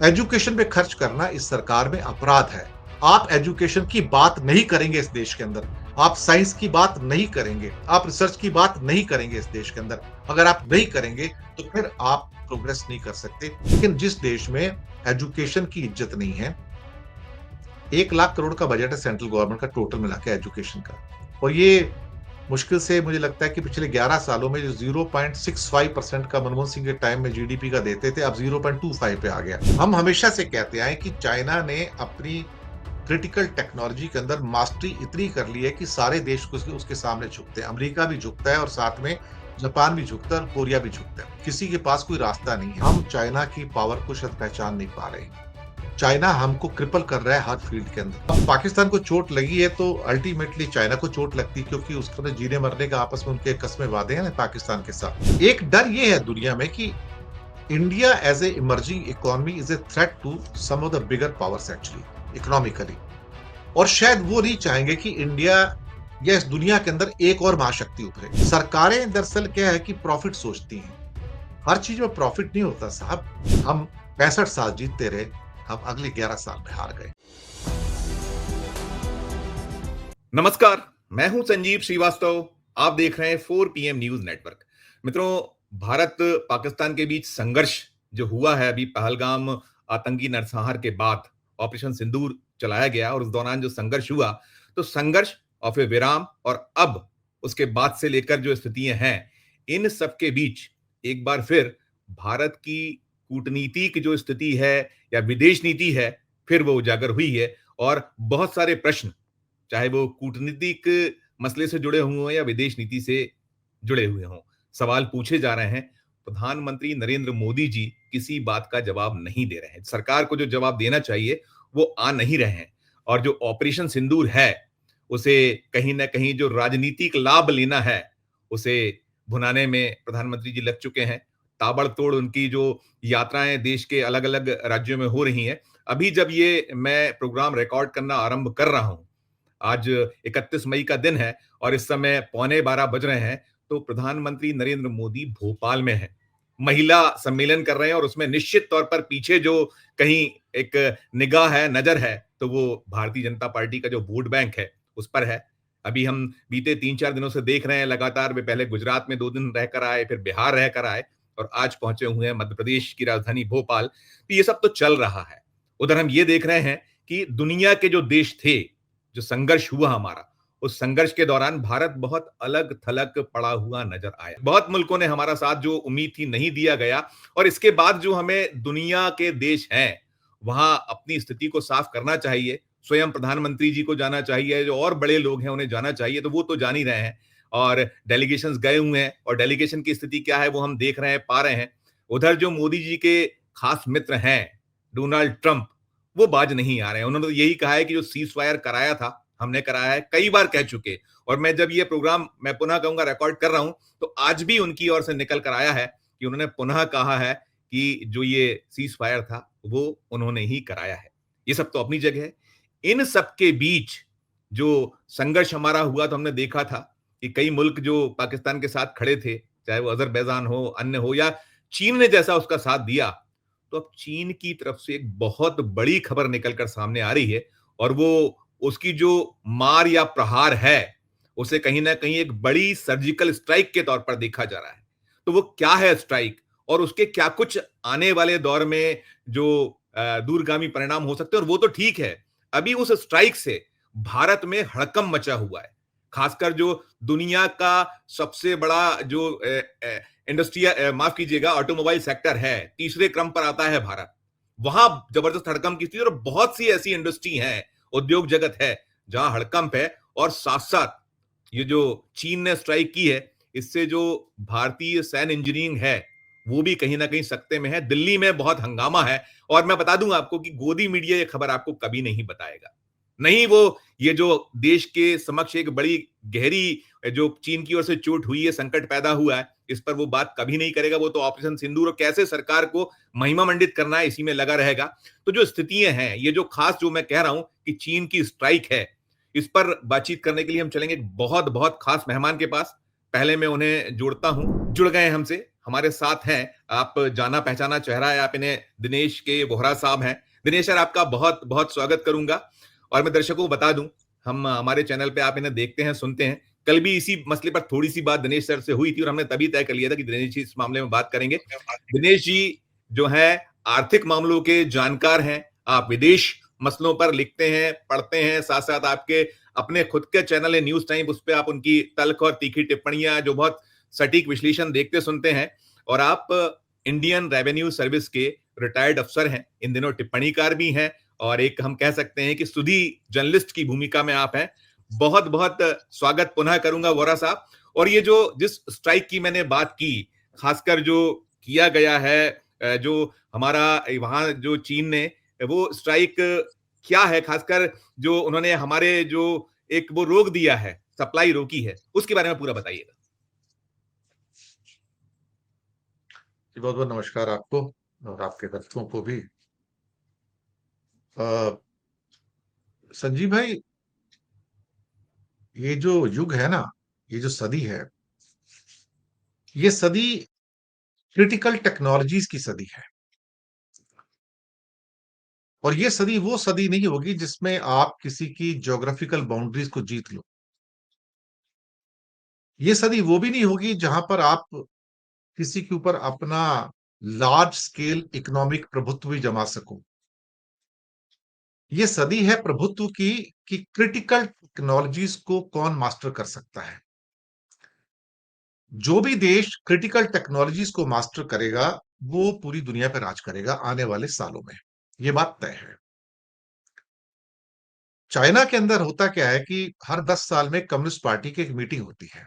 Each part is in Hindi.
एजुकेशन पे खर्च करना इस सरकार में अपराध है। आप एजुकेशन की बात नहीं करेंगे इस देश के अंदर। आप साइंस की बात नहीं करेंगे। आप रिसर्च की बात नहीं करेंगे इस देश के अंदर। अगर आप नहीं करेंगे, तो फिर आप प्रोग्रेस नहीं कर सकते। लेकिन जिस देश में एजुकेशन की इज्जत नहीं है, 1 लाख करोड़ का बजट है सेंट्रल गवर्नमेंट का टोटल मिला के एजुकेशन का। और ये मुश्किल से मुझे लगता है कि पिछले 11 सालों में जो 0.65% का मनमोहन सिंह के टाइम में जीडीपी का देते थे, अब 0.25 पे आ गया। हम हमेशा से कहते आए कि चाइना ने अपनी क्रिटिकल टेक्नोलॉजी के अंदर मास्टरी इतनी कर ली है कि सारे देश को उसके सामने झुकते हैं। अमेरिका भी झुकता है और साथ में जापान भी झुकता है और कोरिया भी झुकता है। किसी के पास कोई रास्ता नहीं है। हम चाइना की पावर को शायद पहचान नहीं पा रहे हैं। चाइना हमको क्रिपल कर रहा है हर फील्ड के अंदर। अब पाकिस्तान को चोट लगी है तो अल्टीमेटली चाइना को चोट लगती है, क्योंकि उसके अंदर जीने मरने का आपस में उनके कस्में वादे हैं ना पाकिस्तान के साथ। एक डर ये है दुनिया में कि India as a emerging economy is a threat to some of the bigger powers actually economically. और शायद वो नहीं चाहेंगे कि इंडिया या इस दुनिया के अंदर एक और महाशक्ति उभरे। सरकारें दरअसल क्या है कि प्रॉफिट सोचती हैं। हर चीज में प्रॉफिट नहीं होता साहब। हम 65 साल जीतते रहे, हम अगले 11 साल में हार गए। नमस्कार, मैं हूं संजीव श्रीवास्तव। आप देख रहे हैं 4 पीएम न्यूज नेटवर्क। मित्रों, भारत पाकिस्तान के बीच संघर्ष जो हुआ है अभी पहलगाम आतंकी नरसंहार के बाद ऑपरेशन सिंदूर चलाया गया और उस दौरान जो संघर्ष हुआ, तो संघर्ष और फिर विराम और अब उसके बाद से लेकर जो स्थितियां हैं, इन सब के बीच एक बार फिर भारत की कूटनीति की जो स्थिति है या विदेश नीति है, फिर वो उजागर हुई है और बहुत सारे प्रश्न, चाहे वो कूटनीतिक मसले से जुड़े हुए हों या विदेश नीति से जुड़े हुए हों, सवाल पूछे जा रहे हैं। प्रधानमंत्री नरेंद्र मोदी जी किसी बात का जवाब नहीं दे रहे हैं। सरकार को जो जवाब देना चाहिए वो आ नहीं रहे हैं। और जो ऑपरेशन सिंदूर है, उसे कहीं ना कहीं जो राजनीतिक लाभ लेना है, उसे भुनाने में प्रधानमंत्री जी लग चुके हैं। ताबड़तोड़ उनकी जो यात्राएं देश के अलग अलग राज्यों में हो रही हैं। अभी जब ये मैं प्रोग्राम रिकॉर्ड करना आरंभ कर रहा हूं, आज 31 मई का दिन है और इस समय 11:15 बज रहे हैं, तो प्रधानमंत्री नरेंद्र मोदी भोपाल में हैं। महिला सम्मेलन कर रहे हैं और उसमें निश्चित तौर पर पीछे जो कहीं एक निगाह है, नजर है, तो वो भारतीय जनता पार्टी का जो वोट बैंक है, उस पर है। अभी हम बीते 3-4 दिनों से देख रहे हैं लगातार, वे पहले गुजरात में 2 दिन रहकर आए, फिर बिहार रहकर आए और आज पहुंचे हुए हैं मध्य प्रदेश की राजधानी भोपाल। तो ये सब तो चल रहा है। उधर हम ये देख रहे हैं कि दुनिया के जो देश थे, जो संघर्ष हुआ हमारा, उस संघर्ष के दौरान भारत बहुत अलग थलग पड़ा हुआ नजर आया। बहुत मुल्कों ने हमारा साथ जो उम्मीद थी नहीं दिया गया और इसके बाद जो हमें दुनिया के देश हैं वहां अपनी स्थिति को साफ करना चाहिए। स्वयं प्रधानमंत्री जी को जाना चाहिए, जो और बड़े लोग हैं उन्हें जाना चाहिए, तो वो तो जान ही रहे हैं। और डेलीगेशंस गए हुए हैं और डेलीगेशन की स्थिति क्या है वो हम देख रहे हैं, पा रहे हैं। उधर जो मोदी जी के खास मित्र हैं, डोनाल्ड ट्रंप, वो बाज नहीं आ रहे हैं। उन्होंने तो यही कहा है कि जो सीज फायर कराया था, हमने कराया है, कई बार कह चुके। और मैं जब ये प्रोग्राम मैं पुनः कहूंगा रिकॉर्ड कर रहा हूं, तो आज भी उनकी ओर से निकल कर आया है कि उन्होंने पुनः कहा है कि जो ये सीज फायर था वो उन्होंने ही कराया है। ये सब तो अपनी जगह है। इन सब के बीच जो संघर्ष हमारा हुआ, तो हमने देखा था कि कई मुल्क जो पाकिस्तान के साथ खड़े थे, चाहे वो अजरबैजान हो, अन्य हो, या चीन ने जैसा उसका साथ दिया, तो अब चीन की तरफ से एक बहुत बड़ी खबर निकलकर सामने आ रही है और वो उसकी जो मार या प्रहार है, उसे कहीं ना कहीं एक बड़ी सर्जिकल स्ट्राइक के तौर पर देखा जा रहा है। तो वो क्या है स्ट्राइक और उसके क्या कुछ आने वाले दौर में जो दूरगामी परिणाम हो सकते हैं, और वो तो ठीक है। अभी उस स्ट्राइक से भारत में हड़कंप मचा हुआ है। खासकर जो दुनिया का सबसे बड़ा जो इंडस्ट्री, माफ कीजिएगा, ऑटोमोबाइल सेक्टर है, तीसरे क्रम पर आता है भारत। वहां जबरदस्त हड़कंप की स्थिति और बहुत सी ऐसी इंडस्ट्री है, उद्योग जगत है, जहां हड़कंप है। और साथ साथ ये जो चीन ने स्ट्राइक की है, इससे जो भारतीय सैन्य इंजीनियरिंग है वो भी कहीं ना कहीं सकते में है। दिल्ली में बहुत हंगामा है और मैं बता दूं आपको कि गोदी मीडिया ये खबर आपको कभी नहीं बताएगा। नहीं, वो ये जो देश के समक्ष एक बड़ी गहरी जो चीन की ओर से चोट हुई है, संकट पैदा हुआ है, इस पर वो बात कभी नहीं करेगा। वो तो ऑपरेशन सिंदूर और कैसे सरकार को महिमा मंडित करना है, इसी में लगा रहेगा। तो जो स्थितियां हैं, ये जो खास जो मैं कह रहा हूं कि चीन की स्ट्राइक है, इस पर बातचीत करने के लिए हम चलेंगे एक बहुत बहुत खास मेहमान के पास। पहले मैं उन्हें जोड़ता हूं। जुड़ गए हमसे हमारे साथ हैं, आप जाना पहचाना चेहरा है, आप इन्हें दिनेश के वोहरा साहब हैं। दिनेश सर, आपका बहुत बहुत स्वागत करूंगा। और मैं दर्शकों को बता दूं, हम हमारे चैनल पे आप इन्हें देखते हैं, सुनते हैं। कल भी इसी मसले पर थोड़ी सी बात दिनेश सर से हुई थी और हमने तभी तय कर लिया था कि दिनेश जी इस मामले में बात करेंगे। दिनेश जी जो है आर्थिक मामलों के जानकार हैं, आप विदेश मसलों पर लिखते हैं, पढ़ते हैं, साथ साथ आपके अपने खुद के चैनल है न्यूज टाइम, उस पर आप उनकी तल्ख और तीखी टिप्पणियां जो बहुत सटीक विश्लेषण देखते सुनते हैं। और आप इंडियन रेवेन्यू सर्विस के रिटायर्ड अफसर हैं, इन दिनों टिप्पणीकार भी हैं, और एक हम कह सकते हैं कि सुधी जर्नलिस्ट की भूमिका में आप हैं। बहुत बहुत स्वागत पुनः करूंगा वोरा साहब। और ये जो जिस स्ट्राइक की मैंने बात की, खासकर जो किया गया है, जो हमारा वहां जो चीन ने वो स्ट्राइक क्या है, खासकर जो उन्होंने हमारे जो एक वो रोक दिया है, सप्लाई रोकी है, उसके बारे में पूरा बताइएगा। बहुत बहुत नमस्कार आपको और आपके दर्शकों को भी। अ, संजीव भाई, ये जो युग है ना, ये जो सदी है, ये सदी क्रिटिकल टेक्नोलॉजीज की सदी है। और ये सदी वो सदी नहीं होगी जिसमें आप किसी की ज्योग्राफिकल बाउंड्रीज को जीत लो। ये सदी वो भी नहीं होगी जहां पर आप किसी के ऊपर अपना लार्ज स्केल इकोनॉमिक प्रभुत्व भी जमा सको। ये सदी है प्रभुत्व की, कि क्रिटिकल टेक्नोलॉजीज को कौन मास्टर कर सकता है। जो भी देश क्रिटिकल टेक्नोलॉजीज को मास्टर करेगा, वो पूरी दुनिया पर राज करेगा आने वाले सालों में। ये बात तय है। चाइना के अंदर होता क्या है कि हर 10 साल में कम्युनिस्ट पार्टी की एक मीटिंग होती है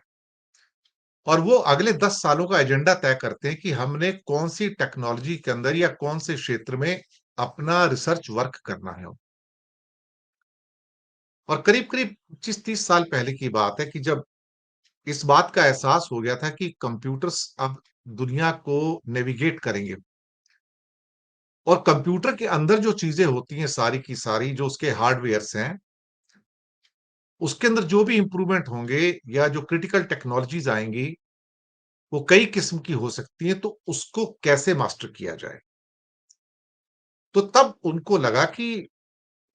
और वो अगले 10 सालों का एजेंडा तय करते हैं कि हमने कौन सी टेक्नोलॉजी के अंदर या कौन से क्षेत्र में अपना रिसर्च वर्क करना है। और करीब करीब 25-30 साल पहले की बात है कि जब इस बात का एहसास हो गया था कि कंप्यूटर्स अब दुनिया को नेविगेट करेंगे और कंप्यूटर के अंदर जो चीजें होती हैं सारी की सारी, जो उसके हार्डवेयर्स हैं, उसके अंदर जो भी इंप्रूवमेंट होंगे या जो क्रिटिकल टेक्नोलॉजीज आएंगी, वो कई किस्म की हो सकती हैं। तो उसको कैसे मास्टर किया जाए। तो तब उनको लगा कि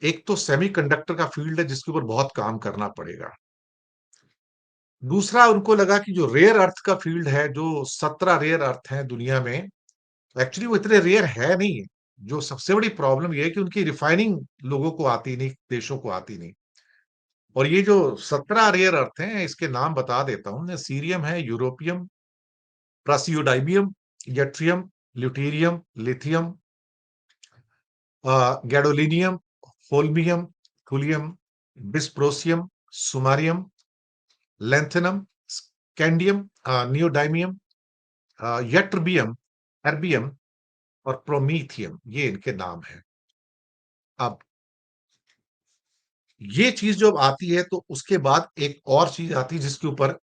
एक तो सेमीकंडक्टर का फील्ड है जिसके ऊपर बहुत काम करना पड़ेगा। दूसरा उनको लगा कि जो रेयर अर्थ का फील्ड है, जो 17 रेयर अर्थ हैं दुनिया में, एक्चुअली वो इतने रेयर है नहीं। जो सबसे बड़ी प्रॉब्लम ये है कि उनकी रिफाइनिंग लोगों को आती नहीं, देशों को आती नहीं। और ये जो 17 रेयर अर्थ हैं, इसके नाम बता देता हूं। सीरियम है, europium, praseodymium, yttrium, lutetium, lithium, gadolinium, holmium, thulium, dysprosium, samarium, lanthanum, scandium, neodymium, ytterbium, erbium और प्रोमीथियम। ये इनके नाम है। अब ये चीज जब आती है तो उसके बाद एक और चीज आती है जिसके ऊपर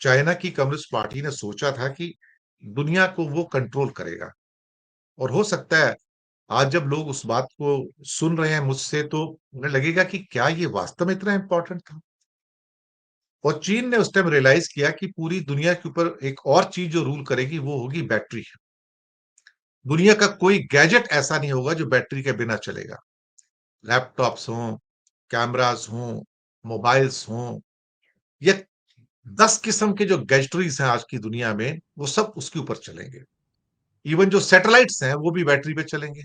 चाइना की कम्युनिस्ट पार्टी ने सोचा था कि दुनिया को वो कंट्रोल करेगा। और हो सकता है आज जब लोग उस बात को सुन रहे हैं मुझसे, तो उन्हें लगेगा कि क्या ये वास्तव में इतना इंपॉर्टेंट था। और चीन ने उस टाइम रियलाइज किया कि पूरी दुनिया के ऊपर एक और चीज जो रूल करेगी वो होगी बैटरी। दुनिया का कोई गैजेट ऐसा नहीं होगा जो बैटरी के बिना चलेगा। लैपटॉप्स हों, कैमरास हों, मोबाइल्स हों, या 10 किस्म के जो गैजेटरीज हैं आज की दुनिया में, वो सब उसके ऊपर चलेंगे। इवन जो सैटेलाइट्स हैं वो भी बैटरी पे चलेंगे।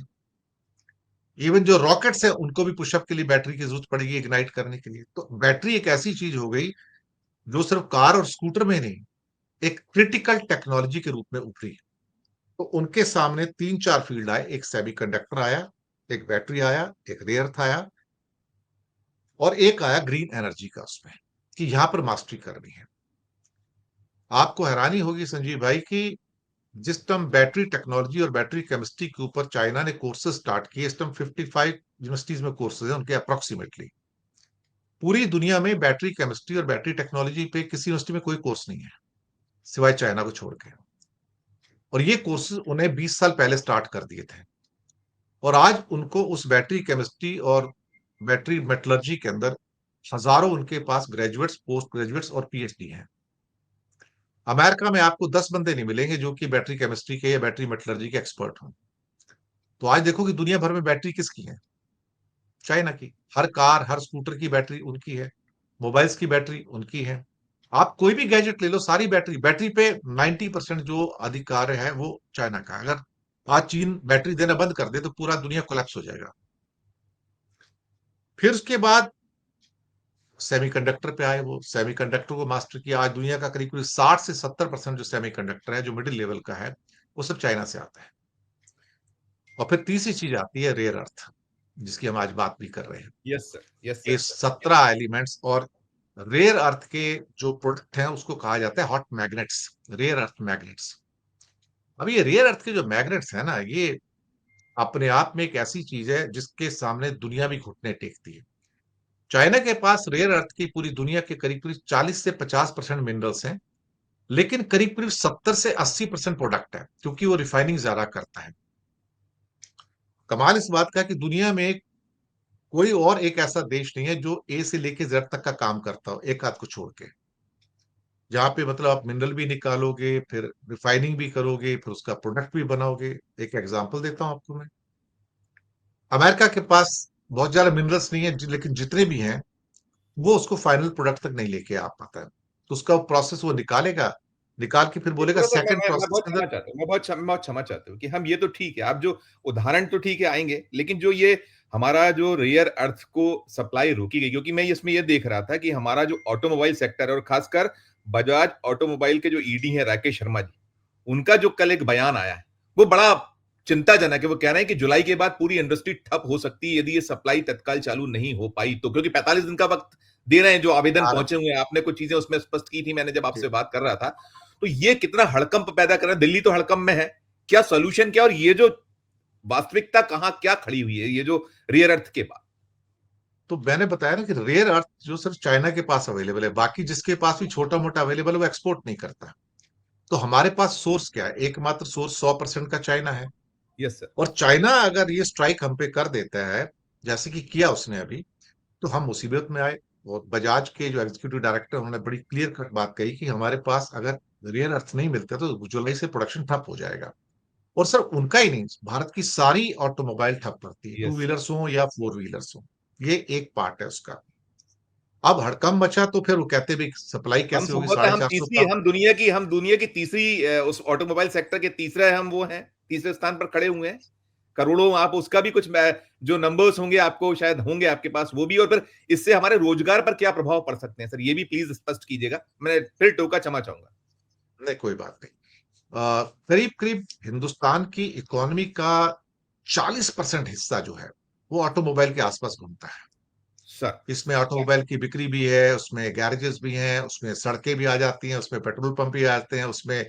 इवन जो रॉकेट्स हैं उनको भी पुशअप के लिए बैटरी की जरूरत पड़ेगी, इग्नाइट करने के लिए। तो बैटरी एक ऐसी चीज हो गई जो सिर्फ कार और स्कूटर में नहीं, एक क्रिटिकल टेक्नोलॉजी के रूप में उभरी। तो उनके सामने 3-4 फील्ड आए। एक सेमीकंडक्टर आया, एक बैटरी आया, एक रेयर अर्थ आया, और एक आया ग्रीन एनर्जी का, उसमें कि यहां पर मास्टरी करनी है। आपको हैरानी होगी संजीव भाई कि जिस टाइम बैटरी टेक्नोलॉजी और बैटरी केमिस्ट्री के ऊपर चाइना ने कोर्सेज स्टार्ट किए, इस टाइम 55 यूनिवर्सिटीज में कोर्सेज हैं उनके अप्रोक्सीमेटली। पूरी दुनिया में बैटरी केमिस्ट्री और बैटरी टेक्नोलॉजी पे किसी यूनिवर्सिटी में कोई कोर्स नहीं है सिवाय चाइना को छोड़ के। और ये कोर्सेज उन्हें 20 साल पहले स्टार्ट कर दिए थे। और आज उनको उस बैटरी केमिस्ट्री और बैटरी मेटलर्जी के अंदर हजारों उनके पास ग्रेजुएट्स, पोस्ट ग्रेजुएट्स और पीएचडी हैं। अमेरिका में आपको 10 बंदे नहीं मिलेंगे जो कि बैटरी केमिस्ट्री के या बैटरी मेटलर्जी के एक्सपर्ट हों। तो आज देखो कि दुनिया भर में बैटरी किसकी है? चाइना की। हर कार, हर स्कूटर की बैटरी उनकी है। मोबाइल्स की बैटरी उनकी है। आप कोई भी गैजेट ले लो, सारी बैटरी बैटरी पे 90% जो अधिकार है वो चाइना का है। अगर आज चीन बैटरी देना बंद कर दे तो पूरा दुनिया कोलैप्स हो जाएगा। फिर उसके बाद सेमीकंडक्टर पे आए, वो सेमीकंडक्टर को मास्टर किया। आज दुनिया का करीब करीब 60 से 70% जो सेमीकंडक्टर है, जो मिडिल लेवल का है, वो सब चाइना से आता है। और फिर तीसरी चीज आती है रेयर अर्थ, जिसकी हम आज बात भी कर रहे हैं। यस सर, यस ये सर, सर। 17 एलिमेंट्स और रेयर अर्थ के जो प्रोडक्ट हैं उसको कहा जाता है hot magnets, rare earth magnets. अब ये रेयर अर्थ के जो मैग्नेट्स है ना, ये अपने आप में एक ऐसी चीज है जिसके सामने दुनिया भी घुटने टेकती है। चाइना के पास रेयर अर्थ की पूरी दुनिया के करीब करीब 40 से 50% मिनरल्स हैं, लेकिन करीब करीब 70 से 80% प्रोडक्ट है, क्योंकि वो रिफाइनिंग ज्यादा करता है। कमाल इस बात का कि दुनिया में कोई और एक ऐसा देश नहीं है जो ए से लेके जेड तक का काम करता हो, एक आध को छोड़ के। जहाँ पे मतलब आप मिनरल भी निकालोगे, फिर रिफाइनिंग भी करोगे, फिर उसका प्रोडक्ट भी बनाओगे। एक एग्जांपल देता हूँ आपको मैं। अमेरिका के पास बहुत ज्यादा मिनरल्स नहीं है, लेकिन जितने भी हैं वो उसको फाइनल प्रोडक्ट तक नहीं लेके आ पाता है। तो उसका प्रोसेस वो निकालेगा, निकाल के फिर ये बोलेगा थोड़ा-सा सेकंड मैं प्रोसेस बहुत के क्षमा अंदर। चाहता हूँ, मैं बहुत क्षमा चाहता हूँ कि हम ये तो ठीक है, आप जो उदाहरण तो ठीक है आएँगे, लेकिन जो ये हमारा जो रेयर अर्थ को सप्लाई रोकी गई, क्योंकि मैं इसमें ये देख रहा था कि हमारा जो ऑटोमोबाइल सेक्टर है और खासकर बजाज ऑटोमोबाइल के जो ईडी हैं राकेश शर्मा जी, उनका जो कल एक बयान आया है, वो बड़ा चिंताजनक है। वो कह रहे हैं कि जुलाई के बाद पूरी इंडस्ट्री ठप हो सकती है यदि ये सप्लाई तत्काल चालू नहीं हो पाई तो, क्योंकि 45 दिन का वक्त दे रहे हैं जो आवेदन हाँ, पहुंचे हुए हैं। आपने कुछ चीजें उसमें स्पष्ट की थी, मैंने जब जी। आपसे बात कर रहा था। तो ये कितना हड़कंप पैदा कर रहा है, दिल्ली तो हड़कंप में है। क्या सोल्यूशन क्या, और ये जो वास्तविकता कहां क्या खड़ी हुई है ये जो रियर अर्थ के बाद? तो मैंने बताया ना कि रेयर अर्थ जो सिर्फ चाइना के पास अवेलेबल है, बाकी जिसके पास भी छोटा मोटा अवेलेबल है वो एक्सपोर्ट नहीं करता है। तो हमारे पास सोर्स क्या है? एकमात्र सोर्स 100% का चाइना है। Yes sir. और चाइना अगर ये स्ट्राइक हम पे कर देता है, जैसे कि किया उसने अभी, तो हम मुसीबत में आए। और बजाज के जो एग्जीक्यूटिव डायरेक्टर, उन्होंने बड़ी क्लियर कट बात कही कि हमारे पास अगर रेयर अर्थ नहीं मिलता तो जुलाई से प्रोडक्शन ठप हो जाएगा। और सर उनका ही नहीं, भारत की सारी ऑटोमोबाइल ठप पड़ती है, टू यस सर। व्हीलर्स हो या फोर व्हीलर्स हो। ये एक पार्ट है उसका। अब हड़कंप मचा तो फिर वो कहते भी सप्लाई हम कैसे होगी, संभवतः साढ़े हम चार सौ तीसरी का। हम दुनिया की तीसरी उस ऑटोमोबाइल सेक्टर के तीसरे हम वो हैं, तीसरे स्थान पर खड़े हुए हैं। करोड़ों, आप उसका भी कुछ जो नंबर्स होंगे आपको शायद होंगे आपके पास वो भी, और फिर इससे हमारे रोजगार पर क्या प्रभाव पड़ सकते हैं सर, ये भी प्लीज स्पष्ट कीजिएगा। मैं फिर टोका क्षमा चाहूंगा। नहीं, कोई बात नहीं। करीब करीब हिंदुस्तान की इकोनॉमी का 40% हिस्सा जो है वो ऑटोमोबाइल के आसपास घूमता है। सर। इसमें ऑटोमोबाइल की बिक्री भी है, उसमें गैरेजेस भी हैं, उसमें सड़कें भी आ जाती हैं, उसमें पेट्रोल पंप भी आ जाते हैं, उसमें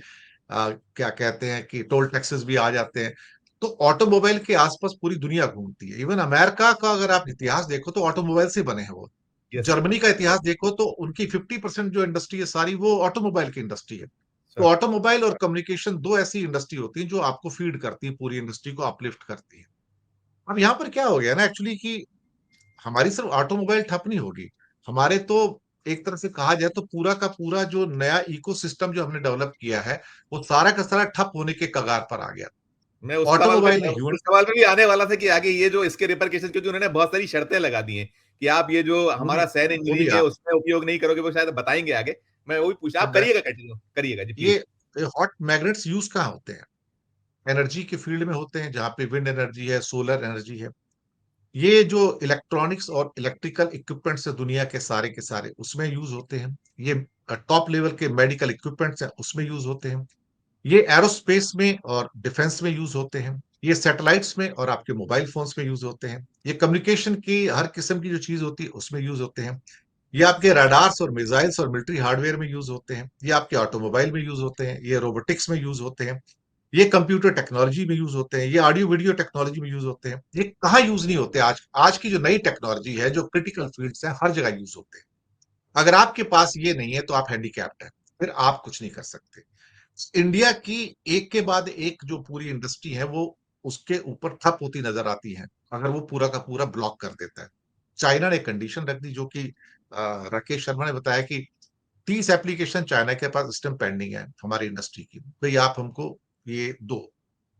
क्या कहते हैं कि टोल टैक्सेस भी आ जाते हैं। तो ऑटोमोबाइल के आसपास पूरी दुनिया घूमती है। इवन अमेरिका का अगर आप इतिहास देखो तो ऑटोमोबाइल से बने हैं वो। Yes sir. जर्मनी का इतिहास देखो तो उनकी 50% जो इंडस्ट्री है सारी वो ऑटोमोबाइल की इंडस्ट्री है। तो सर। ऑटोमोबाइल और कम्युनिकेशन दो ऐसी इंडस्ट्री होती है जो आपको फीड करती है, पूरी इंडस्ट्री को अपलिफ्ट करती है। अब यहाँ पर क्या हो गया ना एक्चुअली कि हमारी सिर्फ ऑटोमोबाइल ठप नहीं होगी। हमारे तो एक तरह से कहा जाए तो पूरा का पूरा जो नया इकोसिस्टम जो हमने डेवलप किया है, वो सारा का सारा ठप होने के कगार पर आ गया। मैं ऑटोमोबाइल ने उस सवाल पे भी आने वाला था कि आगे ये जो इसके रिपरकेशन, क्योंकि उन्होंने बहुत सारी शर्तें लगा दी हैं कि आप ये जो वो भी हमारा सैन वो भी इंजीनियरिंग है उसमें उपयोग नहीं करोगे, वो शायद बताएंगे आगे। मैं वही पूछा, आप मैं करिएगा, कंटिन्यू करिएगा जी ये प्लीज। हॉट मैग्नेट्स यूज कहाँ होते हैं? एनर्जी के फील्ड में होते हैं, जहाँ पे विंड एनर्जी है, सोलर एनर्जी है। ये जो इलेक्ट्रॉनिक्स और इलेक्ट्रिकल इक्विपमेंट्स है दुनिया के सारे उसमें यूज होते हैं। ये टॉप लेवल के मेडिकल इक्विपमेंट्स हैं उसमें यूज होते हैं। ये एरोस्पेस में और डिफेंस में यूज होते हैं। ये सैटेलाइट्स में और आपके मोबाइल फोन्स में यूज होते हैं। ये कम्युनिकेशन की हर किस्म की जो चीज होती है उसमें यूज होते हैं। ये आपके रडार्स और मिसाइल्स और मिलिट्री हार्डवेयर में यूज होते हैं। ये आपके ऑटोमोबाइल में यूज होते हैं। ये रोबोटिक्स में यूज होते हैं। ये कंप्यूटर टेक्नोलॉजी में यूज होते हैं। ये ऑडियो वीडियो टेक्नोलॉजी में यूज होते हैं। ये कहाँ यूज नहीं होते? आज आज की जो नई टेक्नोलॉजी है, जो क्रिटिकल फील्ड्स हैं, हर जगह यूज होते हैं। अगर आपके पास ये नहीं है तो आप हैंडीकैप्ड हैं, फिर आप कुछ नहीं कर सकते। इंडिया की एक के बाद एक जो पूरी इंडस्ट्री है वो उसके ऊपर ठप होती नजर आती है अगर वो पूरा का पूरा ब्लॉक कर देता है। चाइना ने कंडीशन रख दी, जो कि राकेश शर्मा ने बताया कि 30 एप्लीकेशन चाइना के पास इस टाइम पेंडिंग है हमारी इंडस्ट्री की, भाई आप हमको ये दो।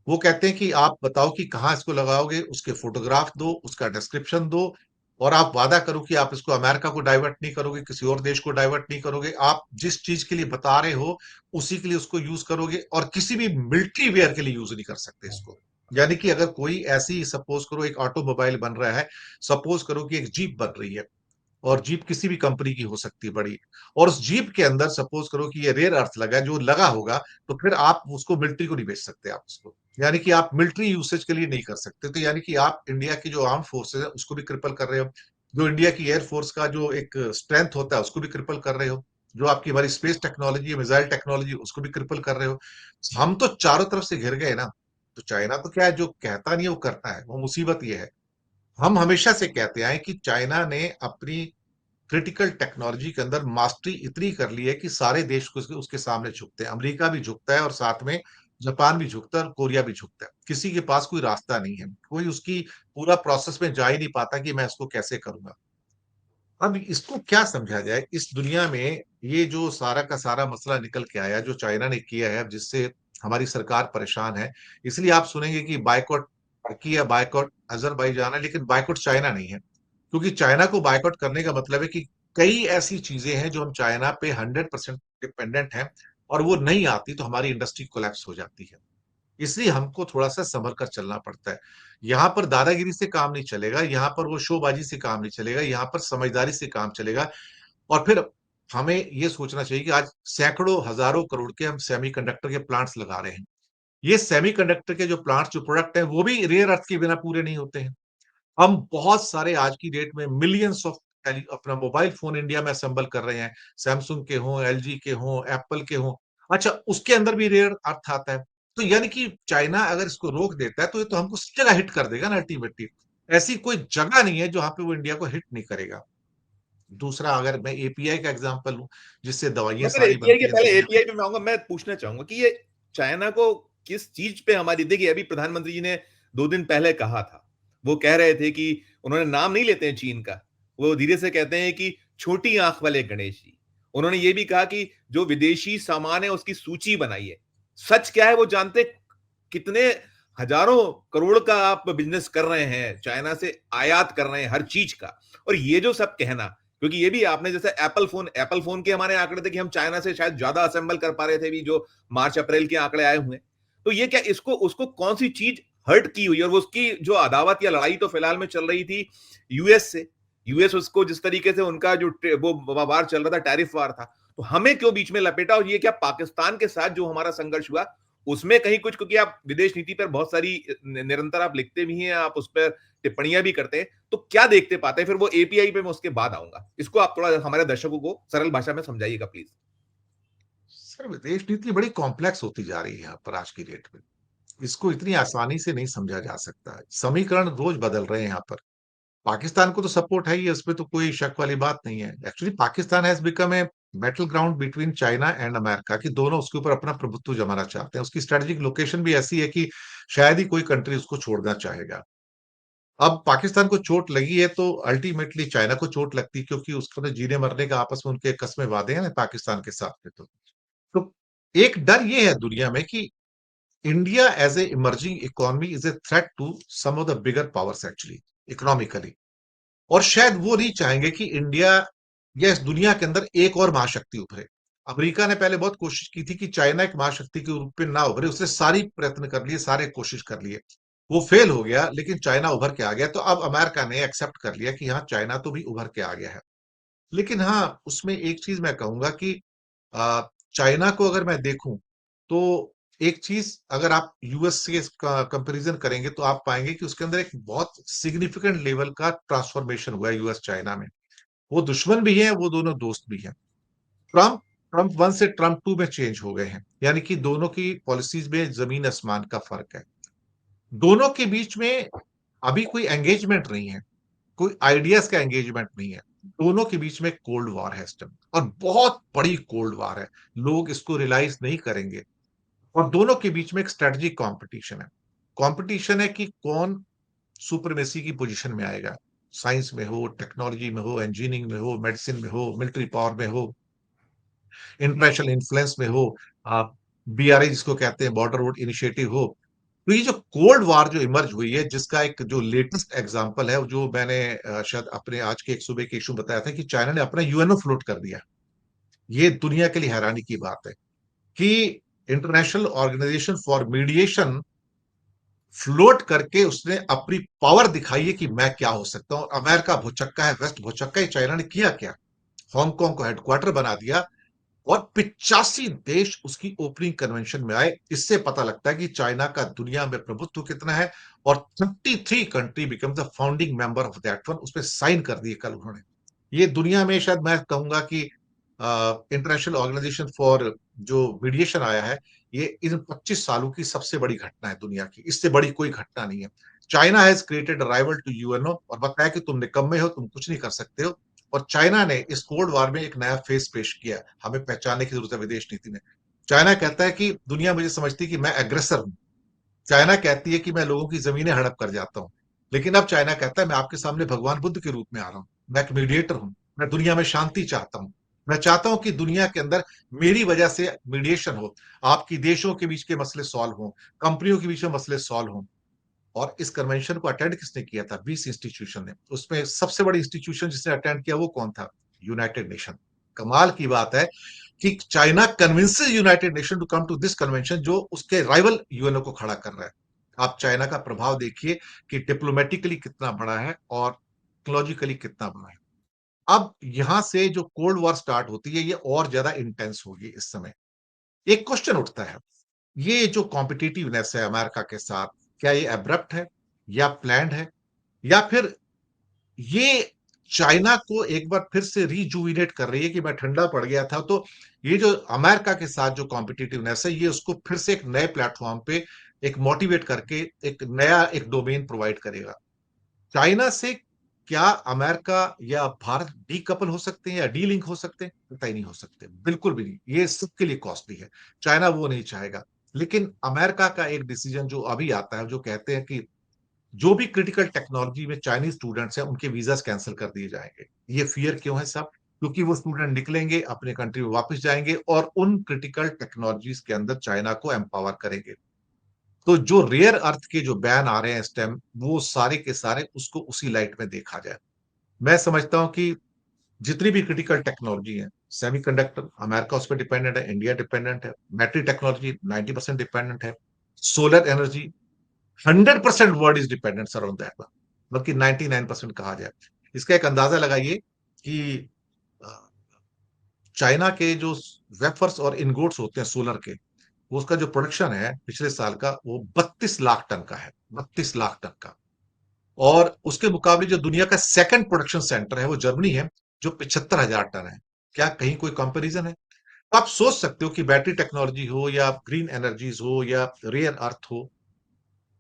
वो कहते हैं कि आप बताओ कि कहाँ इसको लगाओगे, उसके फोटोग्राफ दो, उसका डिस्क्रिप्शन दो, और आप वादा करो कि आप इसको अमेरिका को डाइवर्ट नहीं करोगे, किसी और देश को डाइवर्ट नहीं करोगे, आप जिस चीज के लिए बता रहे हो उसी के लिए उसको यूज करोगे, और किसी भी मिलिट्री वेयर के लिए यूज नहीं कर सकते इसको। यानी कि अगर कोई ऐसी, सपोज करो एक ऑटोमोबाइल बन रहा है, सपोज करो कि एक जीप बन रही है, और जीप किसी भी कंपनी की हो सकती है बड़ी, और उस जीप के अंदर सपोज करो कि ये रेयर अर्थ लगा है, जो लगा होगा, तो फिर आप उसको मिलिट्री को नहीं बेच सकते आप उसको, यानी कि आप मिलिट्री यूसेज के लिए नहीं कर सकते। तो यानी कि आप इंडिया की जो आर्म फोर्सेज है उसको भी क्रिपल कर रहे हो, जो इंडिया की एयरफोर्स का जो एक स्ट्रेंथ होता है उसको भी क्रिपल कर रहे हो, जो आपकी हमारी स्पेस टेक्नोलॉजी है, मिसाइल टेक्नोलॉजी, उसको भी क्रिपल कर रहे हो। हम तो चारों तरफ से घिर गए ना। तो चाइना तो क्या है, जो कहता नहीं है वो करता है, वो मुसीबत ये है। हम हमेशा से कहते आए कि चाइना ने अपनी क्रिटिकल टेक्नोलॉजी के अंदर मास्टरी इतनी कर ली है कि सारे देश को उसके सामने झुकते हैं, अमेरिका भी झुकता है और साथ में जापान भी झुकता है और कोरिया भी झुकता है, किसी के पास कोई रास्ता नहीं है, कोई उसकी पूरा प्रोसेस में जा ही नहीं पाता कि मैं इसको कैसे करूंगा। अब इसको क्या समझा जाए इस दुनिया में, ये जो सारा का सारा मसला निकल के आया जो चाइना ने किया है, जिससे हमारी सरकार परेशान है। इसलिए आप सुनेंगे कि बायकॉट टर्की या बायकॉट अजरबैजान है, लेकिन बायकॉट चाइना नहीं है, क्योंकि चाइना को बायकॉट करने का मतलब है कि कई ऐसी चीजें हैं जो हम चाइना पे 100% डिपेंडेंट हैं, और वो नहीं आती तो हमारी इंडस्ट्री कोलैप्स हो जाती है। इसलिए हमको थोड़ा सा संभल कर चलना पड़ता है। यहाँ पर दादागिरी से काम नहीं चलेगा, यहाँ पर वो शोबाजी से काम नहीं चलेगा, यहाँ पर समझदारी से काम चलेगा। और फिर हमें ये सोचना चाहिए कि आज सैकड़ों हजारों करोड़ के हम सेमीकंडक्टर के प्लांट्स लगा रहे हैं। ये सेमीकंडक्टर के जो प्लांट्स, जो प्रोडक्ट हैं, वो भी रेयर अर्थ के बिना पूरे नहीं होते हैं। हम बहुत सारे आज की डेट में मिलियंस ऑफ अपना मोबाइल फोन इंडिया में असेंबल कर रहे हैं, सैमसंग के हों, एलजी के हों, एप्पल के हों। अच्छा, उसके अंदर भी रेयर अर्थ आता है। तो यानी कि चाइना अगर इसको रोक देता है तो ये तो हमको सब जगह हिट कर देगा ना अल्टीमेटली। ऐसी कोई जगह नहीं है जहां पे वो इंडिया को हिट नहीं करेगा। दूसरा, अगर मैं एपीआई का एग्जांपल लूं, जिससे दवाइयां मैं फिर सारी एपीआई बनती के हैं पहले दुनिया में। एपीआई पे मैं आऊंगा। मैं पूछना चाहूंगा कि ये चाइना को किस चीज पे हमारी, देखिए अभी प्रधानमंत्री जी ने 2 दिन पहले कहा था, वो कह रहे थे कि उन्होंने नाम नहीं लेते हैं चीन का, वो धीरे से कहते हैं कि छोटी आंख वाले गणेश जी। उन्होंने ये भी कहा कि जो विदेशी सामान है उसकी सूची बनाई है। सच क्या है वो जानते, कितने हजारों करोड़ का आप बिजनेस कर रहे हैं, चाइना से आयात कर रहे हैं हर चीज का। और ये जो सब कहना, क्योंकि ये भी आपने जैसे एप्पल फोन के हमारे आंकड़े थे कि हम चाइना से शायद ज्यादा असेंबल कर पा रहे थे, भी जो मार्च अप्रैल के आंकड़े आए हुए हैं। तो ये क्या, इसको उसको कौन सी चीज हर्ट की हुई, और वो उसकी जो अदावत या लड़ाई तो फिलहाल में चल रही थी यूएस से। यूएस उसको जिस तरीके से उनका जो वो वार चल रहा था, टैरिफ वार था, तो हमें क्यों बीच में लपेटा। और ये क्या पाकिस्तान के साथ जो हमारा संघर्ष हुआ उसमें कहीं कुछ, क्योंकि आप विदेश नीति पर बहुत सारी निरंतर आप लिखते भी हैं, आप उस पर टिप्पणियां भी करते हैं, तो क्या देखते पाते हैं फिर वो एपीआई पे। मैं उसके बाद आऊंगा, इसको आप थोड़ा हमारे दर्शकों को सरल भाषा में समझाइएगा प्लीज। सर, विदेश नीति बड़ी कॉम्प्लेक्स होती जा रही है यहाँ पर आज की डेट में। इसको इतनी आसानी से नहीं समझा जा सकता। समीकरण रोज बदल रहे हैं यहाँ पर। पाकिस्तान को तो सपोर्ट है ही है, उसमें तो कोई शक वाली बात नहीं है। Actually Pakistan has become a battle ground between China and America, कि दोनों उसके ऊपर अपना प्रभुत्व जमाना चाहते हैं। उसकी स्ट्रेटेजिक लोकेशन भी ऐसी है कि शायद ही कोई कंट्री उसको छोड़ना चाहेगा। अब पाकिस्तान को चोट लगी है तो अल्टीमेटली चाइना को चोट लगती है, क्योंकि उसका तो जीने मरने का आपस में उनके कस्में वादे हैं ना पाकिस्तान के साथ में। तो एक डर ये है दुनिया में कि India as a emerging economy is a threat to some of the bigger powers actually, economically. और शायद वो नहीं चाहेंगे कि इंडिया या इस दुनिया के अंदर एक और महाशक्ति उभरे। अमेरिका ने पहले बहुत कोशिश की थी कि चाइना एक महाशक्ति के रूप में ना उभरे, उसने सारी प्रयत्न कर लिए, सारे कोशिश कर लिए, वो फेल हो गया, लेकिन चाइना उभर के आ गया। तो अब अमेरिका ने एक्सेप्ट कर लिया कि हाँ, चाइना तो भी उभर के आ गया है। लेकिन हाँ, उसमें एक चीज मैं कहूंगा कि अ, चाइना को अगर मैं देखूं तो एक चीज, अगर आप यूएस से इसका कंपैरिजन करेंगे तो आप पाएंगे कि उसके अंदर एक बहुत सिग्निफिकेंट लेवल का ट्रांसफॉर्मेशन हुआ है यूएस चाइना में। वो दुश्मन भी है, वो दोनों दोस्त भी हैं। ट्रम्प ट्रम्प वन से ट्रम्प टू में चेंज हो गए हैं, यानी कि दोनों की पॉलिसीज में जमीन आसमान का फर्क है। दोनों के बीच में अभी कोई एंगेजमेंट नहीं है, कोई आइडियाज का एंगेजमेंट नहीं है। दोनों के बीच में कोल्ड वॉर है इस टाइम, और बहुत बड़ी कोल्ड वॉर है। लोग इसको रियलाइज नहीं करेंगे। और दोनों के बीच में एक स्ट्रेटजिक कंपटीशन है। कंपटीशन है कि कौन सुपरमेसी की पोजीशन में आएगा, साइंस में हो, टेक्नोलॉजी में हो, इंजीनियरिंग में हो, मेडिसिन में हो, मिलिट्री पावर में हो। इंटरनेशनल इन्फ्लुएंस में हो, बीआरआई जिसको कहते हैं, बॉर्डर रोड इनिशिएटिव हो। तो ये जो कोल्ड वॉर जो इमर्ज हुई है, जिसका एक जो लेटेस्ट एग्जांपल है, जो मैंने शायद अपने आज के एक सुबह के इशू बताया था कि चाइना ने अपना यूएनओ फ्लोट कर दिया। ये दुनिया के लिए हैरानी की बात है कि international organisation for mediation float करके उसने अपनी पावर दिखाई है कि मैं क्या हो सकता हूं। अमेरिका भुचक्का है, वेस्ट भुचक्का है, चाइना ने किया क्या? हांगकांग को हेडक्वार्टर बना दिया और 85 देश उसकी ओपनिंग कन्वेंशन में आए। इससे पता लगता है कि चाइना का दुनिया में प्रभुत्व कितना है। और 33 country become the founding member of that one, उसमें साइन कर दिए कल उन्होंने। ये दुनिया में शायद मैं कहूंगा कि इंटरनेशनल ऑर्गेनाइजेशन फॉर जो मीडिएशन आया है, ये इन 25 सालों की सबसे बड़ी घटना है दुनिया की। इससे बड़ी कोई घटना नहीं है। China has created rival to UNO और बताया कि तुम निकम्मे हो, तुम कुछ नहीं कर सकते हो। और चाइना ने इस कोल्ड वॉर में एक नया फेस पेश किया, हमें पहचानने की जरूरत है विदेश नीति में। चाइना कहता है कि दुनिया मुझे समझती है कि मैं एग्रेसर हूं। चाइना कहती है कि मैं लोगों की जमीनें हड़प कर जाता हूं। लेकिन अब चाइना कहता है मैं आपके सामने भगवान बुद्ध के रूप में आ रहा हूं। मैं एक मीडिएटर हूं। मैं दुनिया में शांति चाहता हूं। मैं चाहता हूं कि दुनिया के अंदर मेरी वजह से मीडिएशन हो, आपकी देशों के बीच के मसले सॉल्व हो, कंपनियों के बीच में मसले सॉल्व हो। और इस कन्वेंशन को अटेंड किसने किया था? 20 इंस्टीट्यूशन ने। उसमें सबसे बड़ी इंस्टीट्यूशन जिसने अटेंड किया वो कौन था? United Nation. कमाल की बात है कि China convinces United Nation to come to this convention, जो उसके राइवल यूएनओ को खड़ा कर रहा है। आप चाइना का प्रभाव देखिए कि डिप्लोमेटिकली कितना बड़ा है और टेक्नोलॉजिकली कितना बड़ा है। अब यहां से जो कोल्ड वॉर स्टार्ट होती है, ये और ज्यादा इंटेंस होगी इस समय। एक क्वेश्चन उठता है, ये जो कॉम्पिटिटिवनेस है अमेरिका के साथ, क्या ये एब्रप्ट है या प्लान्ड है, या फिर ये चाइना को एक बार फिर से रिजुविनेट कर रही है कि मैं ठंडा पड़ गया था, तो ये जो अमेरिका के साथ जो कॉम्पिटिटिवनेस है, ये उसको फिर से एक नए प्लेटफॉर्म पे एक मोटिवेट करके एक नया एक डोमेन प्रोवाइड करेगा। चाइना से क्या अमेरिका या भारत डीकपल हो सकते हैं या डी लिंक हो सकते हैं? पता ही नहीं हो सकते, बिल्कुल भी नहीं। ये सबके लिए कॉस्टली है। चाइना वो नहीं चाहेगा। लेकिन अमेरिका का एक डिसीजन जो अभी आता है, जो कहते हैं कि जो भी क्रिटिकल टेक्नोलॉजी में चाइनीज स्टूडेंट्स हैं, उनके वीजास कैंसिल कर दिए जाएंगे। ये फियर क्यों है सब? क्योंकि वो स्टूडेंट निकलेंगे, अपने कंट्री में वापस जाएंगे और उन क्रिटिकल टेक्नोलॉजीज के अंदर चाइना को एम्पावर करेंगे। तो जो रेयर अर्थ के जो बैन आ रहे हैं इस टाइम, वो सारे के सारे उसको उसी लाइट में देखा जाए। मैं समझता हूं कि जितनी भी क्रिटिकल टेक्नोलॉजी है, सेमीकंडक्टर अमेरिका उस पर डिपेंडेंट है, इंडिया डिपेंडेंट है, बैटरी टेक्नोलॉजी 90% डिपेंडेंट है, solar energy 100% world is dependent sir on that, बल्कि 99% कहा जाए। इसका एक अंदाजा लगाइए कि अ, चाइना के जो वेफर्स और इनगोट्स होते हैं सोलर के, वो उसका जो प्रोडक्शन है पिछले साल का, वो 32 लाख टन का है। 32 लाख टन का। और उसके मुकाबले जो दुनिया का सेकंड प्रोडक्शन सेंटर है वो जर्मनी है, जो 75,000 टन है। क्या कहीं कोई कंपैरिजन है? तो आप सोच सकते हो कि बैटरी टेक्नोलॉजी हो या ग्रीन एनर्जीज हो या रेयर अर्थ हो,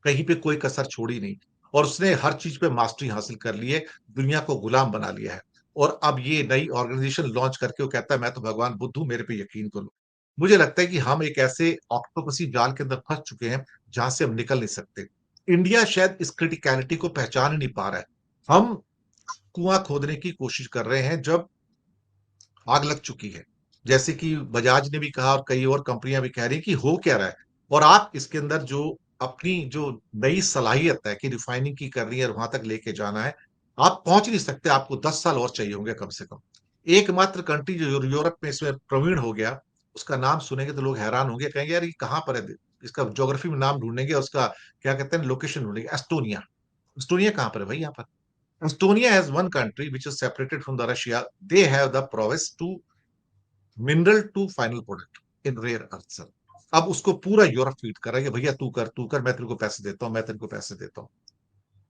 कहीं पे कोई कसर छोड़ी नहीं। और उसने हर चीज पे मास्टरी हासिल कर ली है, दुनिया को गुलाम बना लिया है। और अब ये नई ऑर्गेनाइजेशन लॉन्च करके वो कहता है मैं तो भगवान बुद्ध हूं, मेरे पे यकीन करो। मुझे लगता है कि हम एक ऐसे ऑक्टोपसी जाल के अंदर फंस चुके हैं जहां से हम निकल नहीं सकते। इंडिया शायद इस क्रिटिकलिटी को पहचान ही नहीं पा रहा है। हम कुआं खोदने की कोशिश कर रहे हैं जब आग लग चुकी है। जैसे कि बजाज ने भी कहा और कई और कंपनियां भी कह रही हैं कि हो क्या रहा है। और आप इसके अंदर जो अपनी जो नई सलाहियत है कि रिफाइनिंग की करनी है और वहां तक लेके जाना है, आप पहुंच नहीं सकते। आपको 10 साल और चाहिए होंगे कम से कम। एकमात्र कंट्री जो यूरोप में इसमें प्रवीण हो गया, उसका नाम सुनेंगे तो लोग हैरान होंगे, कहेंगे यार ये कहाँ पर है? इसका ज्योग्राफी में नाम ढूंढेंगे, उसका क्या कहते हैं लोकेशन ढूंढेंगे, एस्टोनिया। एस्टोनिया कहाँ पर है भाई? यहाँ पर Estonia has one country which is separated from the Russia. They have the prowess to mineral to final product in rare earth sir. अब उसको पूरा यूरोप फीड कर रहा है कि भैया तू कर, मैं तेरे को पैसे देता हूं, मैं तेरे को पैसे देता हूं।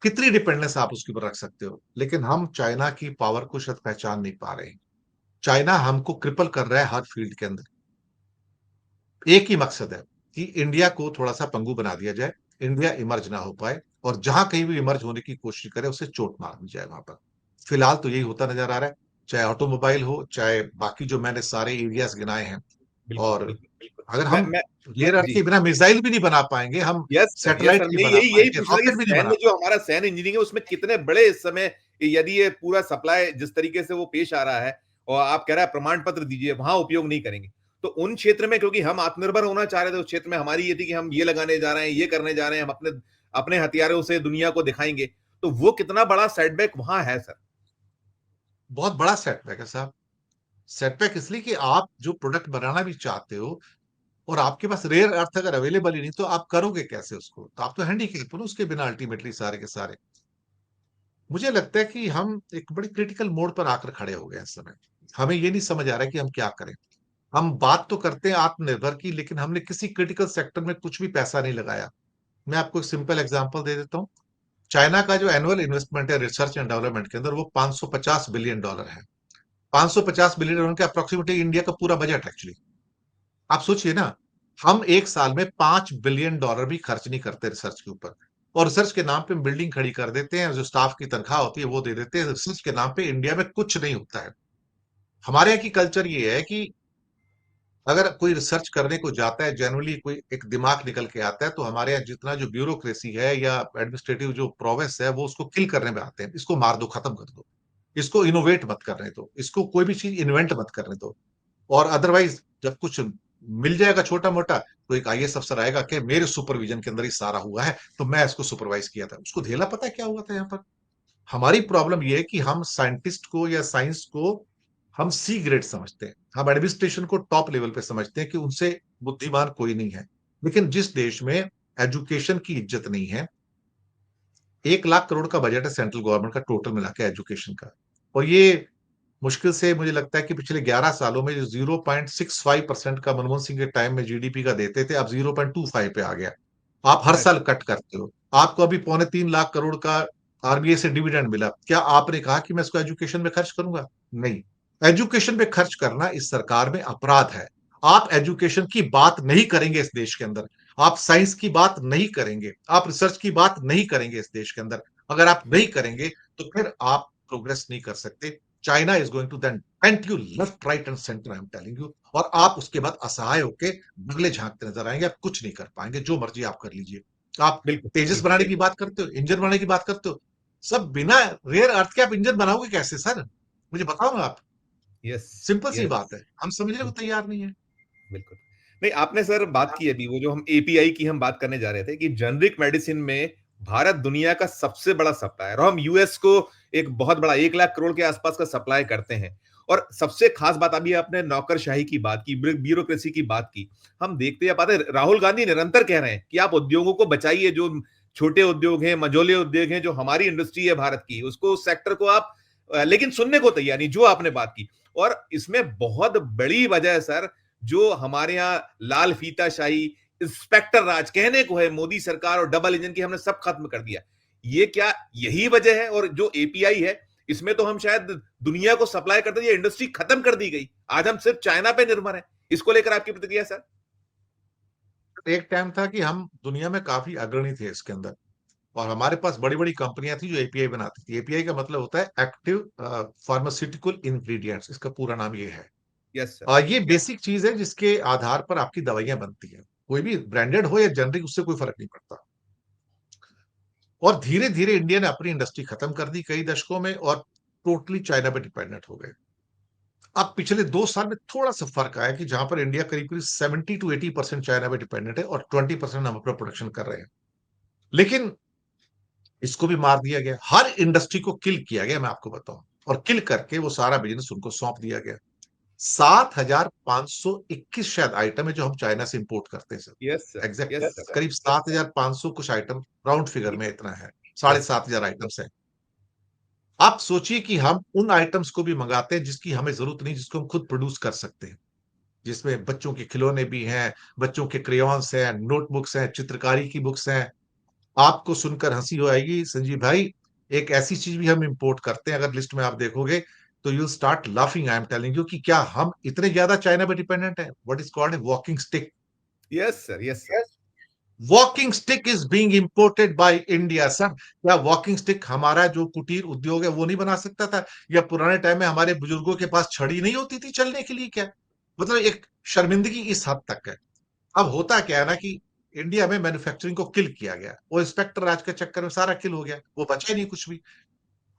कितनी डिपेंडेंस आप उसके ऊपर रख सकते हो? लेकिन हम चाइना की पावर को शायद पहचान नहीं पा रहे हैं। चाइना हमको क्रिपल कर रहा है हर फील्ड के अंदर। एक ही मकसद है कि इंडिया को थोड़ा सा पंगु बना दिया जाए, इंडिया इमर्ज ना हो पाए, और जहां कहीं भी इमर्ज होने की कोशिश करे उसे चोट मार दी जाए वहां पर। फिलहाल तो यही होता नजर आ रहा है, चाहे ऑटोमोबाइल हो, चाहे बाकी जो मैंने सारे एरियाज गिनाए हैं। बिल्कुल, और बिल्कुल, बिल्कुल। अगर मैं हम मैं रेयर अर्थ जी। के बिना मिसाइल भी नहीं बना पाएंगे, हम यस सैटेलाइट सर, नहीं मैं बना यही यही पाएंगे, पूछ रहा था कि रॉकेट भी नहीं सैन्य बना जो पाएंगे। हमारा सैन्य इंजीनियरिंग है उसमें कितने बड़े इस समय यदि ये पूरा सप्लाई जिस तरीके से वो पेश आ रहा है और आप कह रहे हैं प्रमाण पत्र दीजिए, वहां उपयोग नहीं करेंगे। तो उन क्षेत्र में, क्योंकि हम आत्मनिर्भर होना चाह रहे थे, उस क्षेत्र में हमारी ये थी कि हम ये लगाने जा रहे हैं, ये करने जा रहे हैं, हम अपने अपने हथियारों से दुनिया को दिखाएंगे। तो वो कितना बड़ा सेटबैक वहां है सर? बहुत बड़ा सेटबैक है साहब। सेटबैक इसलिए कि आप जो प्रोडक्ट बनाना भी चाहते हो और आपके पास रेयर अर्थ अगर अवेलेबल ही नहीं, तो आप करोगे कैसे उसको? तो आप तो हैंडीकैप हो ना उसके बिना, अल्टीमेटली सारे के सारे। मुझे लगता है कि हम एक बड़ी क्रिटिकल मोड़ पर आकर खड़े हो गए हैं इस समय। हमें ये नहीं समझ आ रहा है कि हम क्या करें। हम बात तो करते हैं आत्मनिर्भर की, लेकिन हमने किसी क्रिटिकल सेक्टर में कुछ भी पैसा नहीं लगाया। मैं आपको एक सिंपल एग्जांपल दे देता हूँ। चाइना का जो एनुअल इन्वेस्टमेंट है रिसर्च एंड डेवलपमेंट के अंदर, वो $550 बिलियन है। $550 बिलियन के अप्रोक्सीमेटली इंडिया का पूरा बजट एक्चुअली। आप सोचिए ना, हम एक साल में $5 बिलियन भी खर्च नहीं करते रिसर्च के ऊपर, और रिसर्च के नाम पे बिल्डिंग खड़ी कर देते हैं, जो स्टाफ की तनख्वाह होती है वो दे देते हैं। रिसर्च के नाम पे इंडिया में कुछ नहीं होता है। हमारे यहाँ की कल्चर ये है कि अगर कोई रिसर्च करने को जाता है, जनरली कोई एक दिमाग निकल के आता है, तो हमारे यहाँ जितना जो ब्यूरोक्रेसी है या एडमिनिस्ट्रेटिव जो प्रोसेस है, वो उसको किल करने में आते हैं। इसको मार दो, खत्म कर दो, इसको इनोवेट मत करने दो, इसको कोई भी चीज इन्वेंट मत करने दो। और अदरवाइज जब कुछ मिल जाएगा छोटा मोटा, तो एक आईएएस अफसर आएगा कि मेरे सुपरविजन के अंदर ही सारा हुआ है, तो मैं इसको सुपरवाइज किया था। उसको धेला पता है क्या हुआ था यहाँ पर? हमारी प्रॉब्लम ये है कि हम साइंटिस्ट को या साइंस को हम सी ग्रेड समझते हैं, हम एडमिनिस्ट्रेशन को टॉप लेवल पे समझते हैं कि उनसे बुद्धिमान कोई नहीं है। लेकिन जिस देश में एजुकेशन की इज्जत नहीं है, 1 लाख करोड़ का बजट है सेंट्रल गवर्नमेंट का टोटल मिला के एजुकेशन का, और ये मुश्किल से मुझे लगता है कि पिछले 11 सालों में जो 0.65% का मनमोहन सिंह के टाइम में जीडीपी का देते थे, अब 0.25 पे आ गया। आप हर साल कट करते हो। आपको अभी 3.25 लाख करोड़ का आरबीआई से डिविडेंड मिला, क्या आपने कहा कि मैं इसको एजुकेशन में खर्च करूंगा? नहीं। एजुकेशन में खर्च करना इस सरकार में अपराध है। आप एजुकेशन की बात नहीं करेंगे इस देश के अंदर, आप साइंस की बात नहीं करेंगे, आप रिसर्च की बात नहीं करेंगे इस देश के अंदर। अगर आप नहीं करेंगे, तो फिर आप प्रोग्रेस नहीं कर सकते। China is going to then paint you left right and centre, I am telling you. और आप उसके बाद असहाय होके बगले झांकते नजर आएंगे, आप कुछ नहीं कर पाएंगे, जो मर्जी आप कर लीजिए। आप बिल्कुल तेजस बिल्कुल। बनाने की बात करते हो, इंजन बनाने की बात करते हो, सब बिना रेयर अर्थ के आप इंजन बनाओगे कैसे सर? मुझे बताओ ना आप। यस सिंपल सी यस। बात है, हम समझने को तैयार नहीं है। बिल्कुल। नहीं, आपने सर बात की अभी, वो जो हम एपीआई की हम बात करने जा रहे थे, कि जेनरिक मेडिसिन में भारत दुनिया का सबसे बड़ा सप्लायर, और हम यूएस को एक बहुत बड़ा 1 लाख करोड़ के आसपास का सप्लाई करते हैं। और सबसे खास बात, अभी आपने नौकरशाही की बात की, ब्यूरोक्रेसी की बात की। हम देखते हैं, पाते राहुल गांधी निरंतर कह रहे हैं कि आप उद्योगों को बचाइए, जो छोटे उद्योग हैं, मझोले उद्योग हैं, जो हमारी इंडस्ट्री है भारत की, उसको, उस सेक्टर को आप, लेकिन सुनने को तैयार नहीं, जो आपने बात की। और इसमें बहुत बड़ी वजह है सर, जो हमारे यहाँ लाल फीताशाही, इंस्पेक्टर राज कहने को है, मोदी सरकार और डबल इंजन की हमने सब खत्म कर दिया। ये क्या यही वजह है? और जो एपीआई है, इसमें तो हम शायद दुनिया को सप्लाई करते, ये इंडस्ट्री खत्म कर दी गई, आज हम सिर्फ चाइना पे निर्भर हैं। इसको लेकर आपकी प्रतिक्रिया सर? एक टाइम था कि हम दुनिया में काफी अग्रणी थे इसके अंदर, और हमारे पास बड़ी बड़ी कंपनियां थी जो एपीआई बनाती थी। एपीआई का मतलब होता है एक्टिव फार्मास्यूटिकल इंग्रेडिएंट्स, इसका पूरा नाम ये है। Yes sir. ये बेसिक चीज है जिसके आधार पर आपकी दवाइयां बनती हैं। कोई भी ब्रांडेड हो या जेनरिक, उससे कोई फर्क नहीं पड़ता। और धीरे धीरे इंडिया ने अपनी इंडस्ट्री खत्म कर दी कई दशकों में, और टोटली चाइना पे डिपेंडेंट हो गए। अब पिछले 2 साल में थोड़ा सा फर्क आया कि जहां पर इंडिया करीब करीब 70 to 80% चाइना पे डिपेंडेंट है, और 20% हम अपना प्रोडक्शन कर रहे हैं। लेकिन इसको भी मार दिया गया, हर इंडस्ट्री को किल किया गया, मैं आपको बताऊं। और किल करके वो सारा बिजनेस उनको सौंप दिया गया। 7,521 शायद आइटम है जो हम चाइना से इंपोर्ट करते हैं yes sir. Sir. Exact yes sir. करीब 7,500 कुछ आइटम, राउंड फिगर में इतना है, साढ़े यस। सात हजार आइटम्स है। आप सोचिए कि हम उन आइटम्स को भी मंगाते हैं जिसकी हमें जरूरत नहीं, जिसको हम खुद प्रोड्यूस कर सकते हैं, जिसमें बच्चों के खिलौने भी हैं, बच्चों के क्रेयॉन्स हैं, नोटबुक्स हैं, चित्रकारी की बुक्स हैं। आपको सुनकर हंसी हो आएगी संजीव भाई, एक ऐसी चीज भी हम इंपोर्ट करते हैं, अगर लिस्ट में आप देखोगे तो you start laughing, I am telling you, कि क्या हम इतने ज्यादा चाइना पे डिपेंडेंट है। What is called a walking stick. Yes sir. Yes sir. Walking stick is being imported by India sir. क्या वॉकिंग स्टिक हमारा जो कुटीर उद्योग है वो नहीं बना सकता था? या पुराने टाइम में हमारे बुजुर्गों के पास छड़ी नहीं होती थी चलने के लिए? क्या मतलब, एक शर्मिंदगी इस हद तक है। अब होता क्या है ना कि इंडिया में मैन्युफैक्चरिंग को किल किया गया, वो इंस्पेक्टर राज के चक्कर में सारा किल हो गया, वो बचा ही नहीं कुछ भी।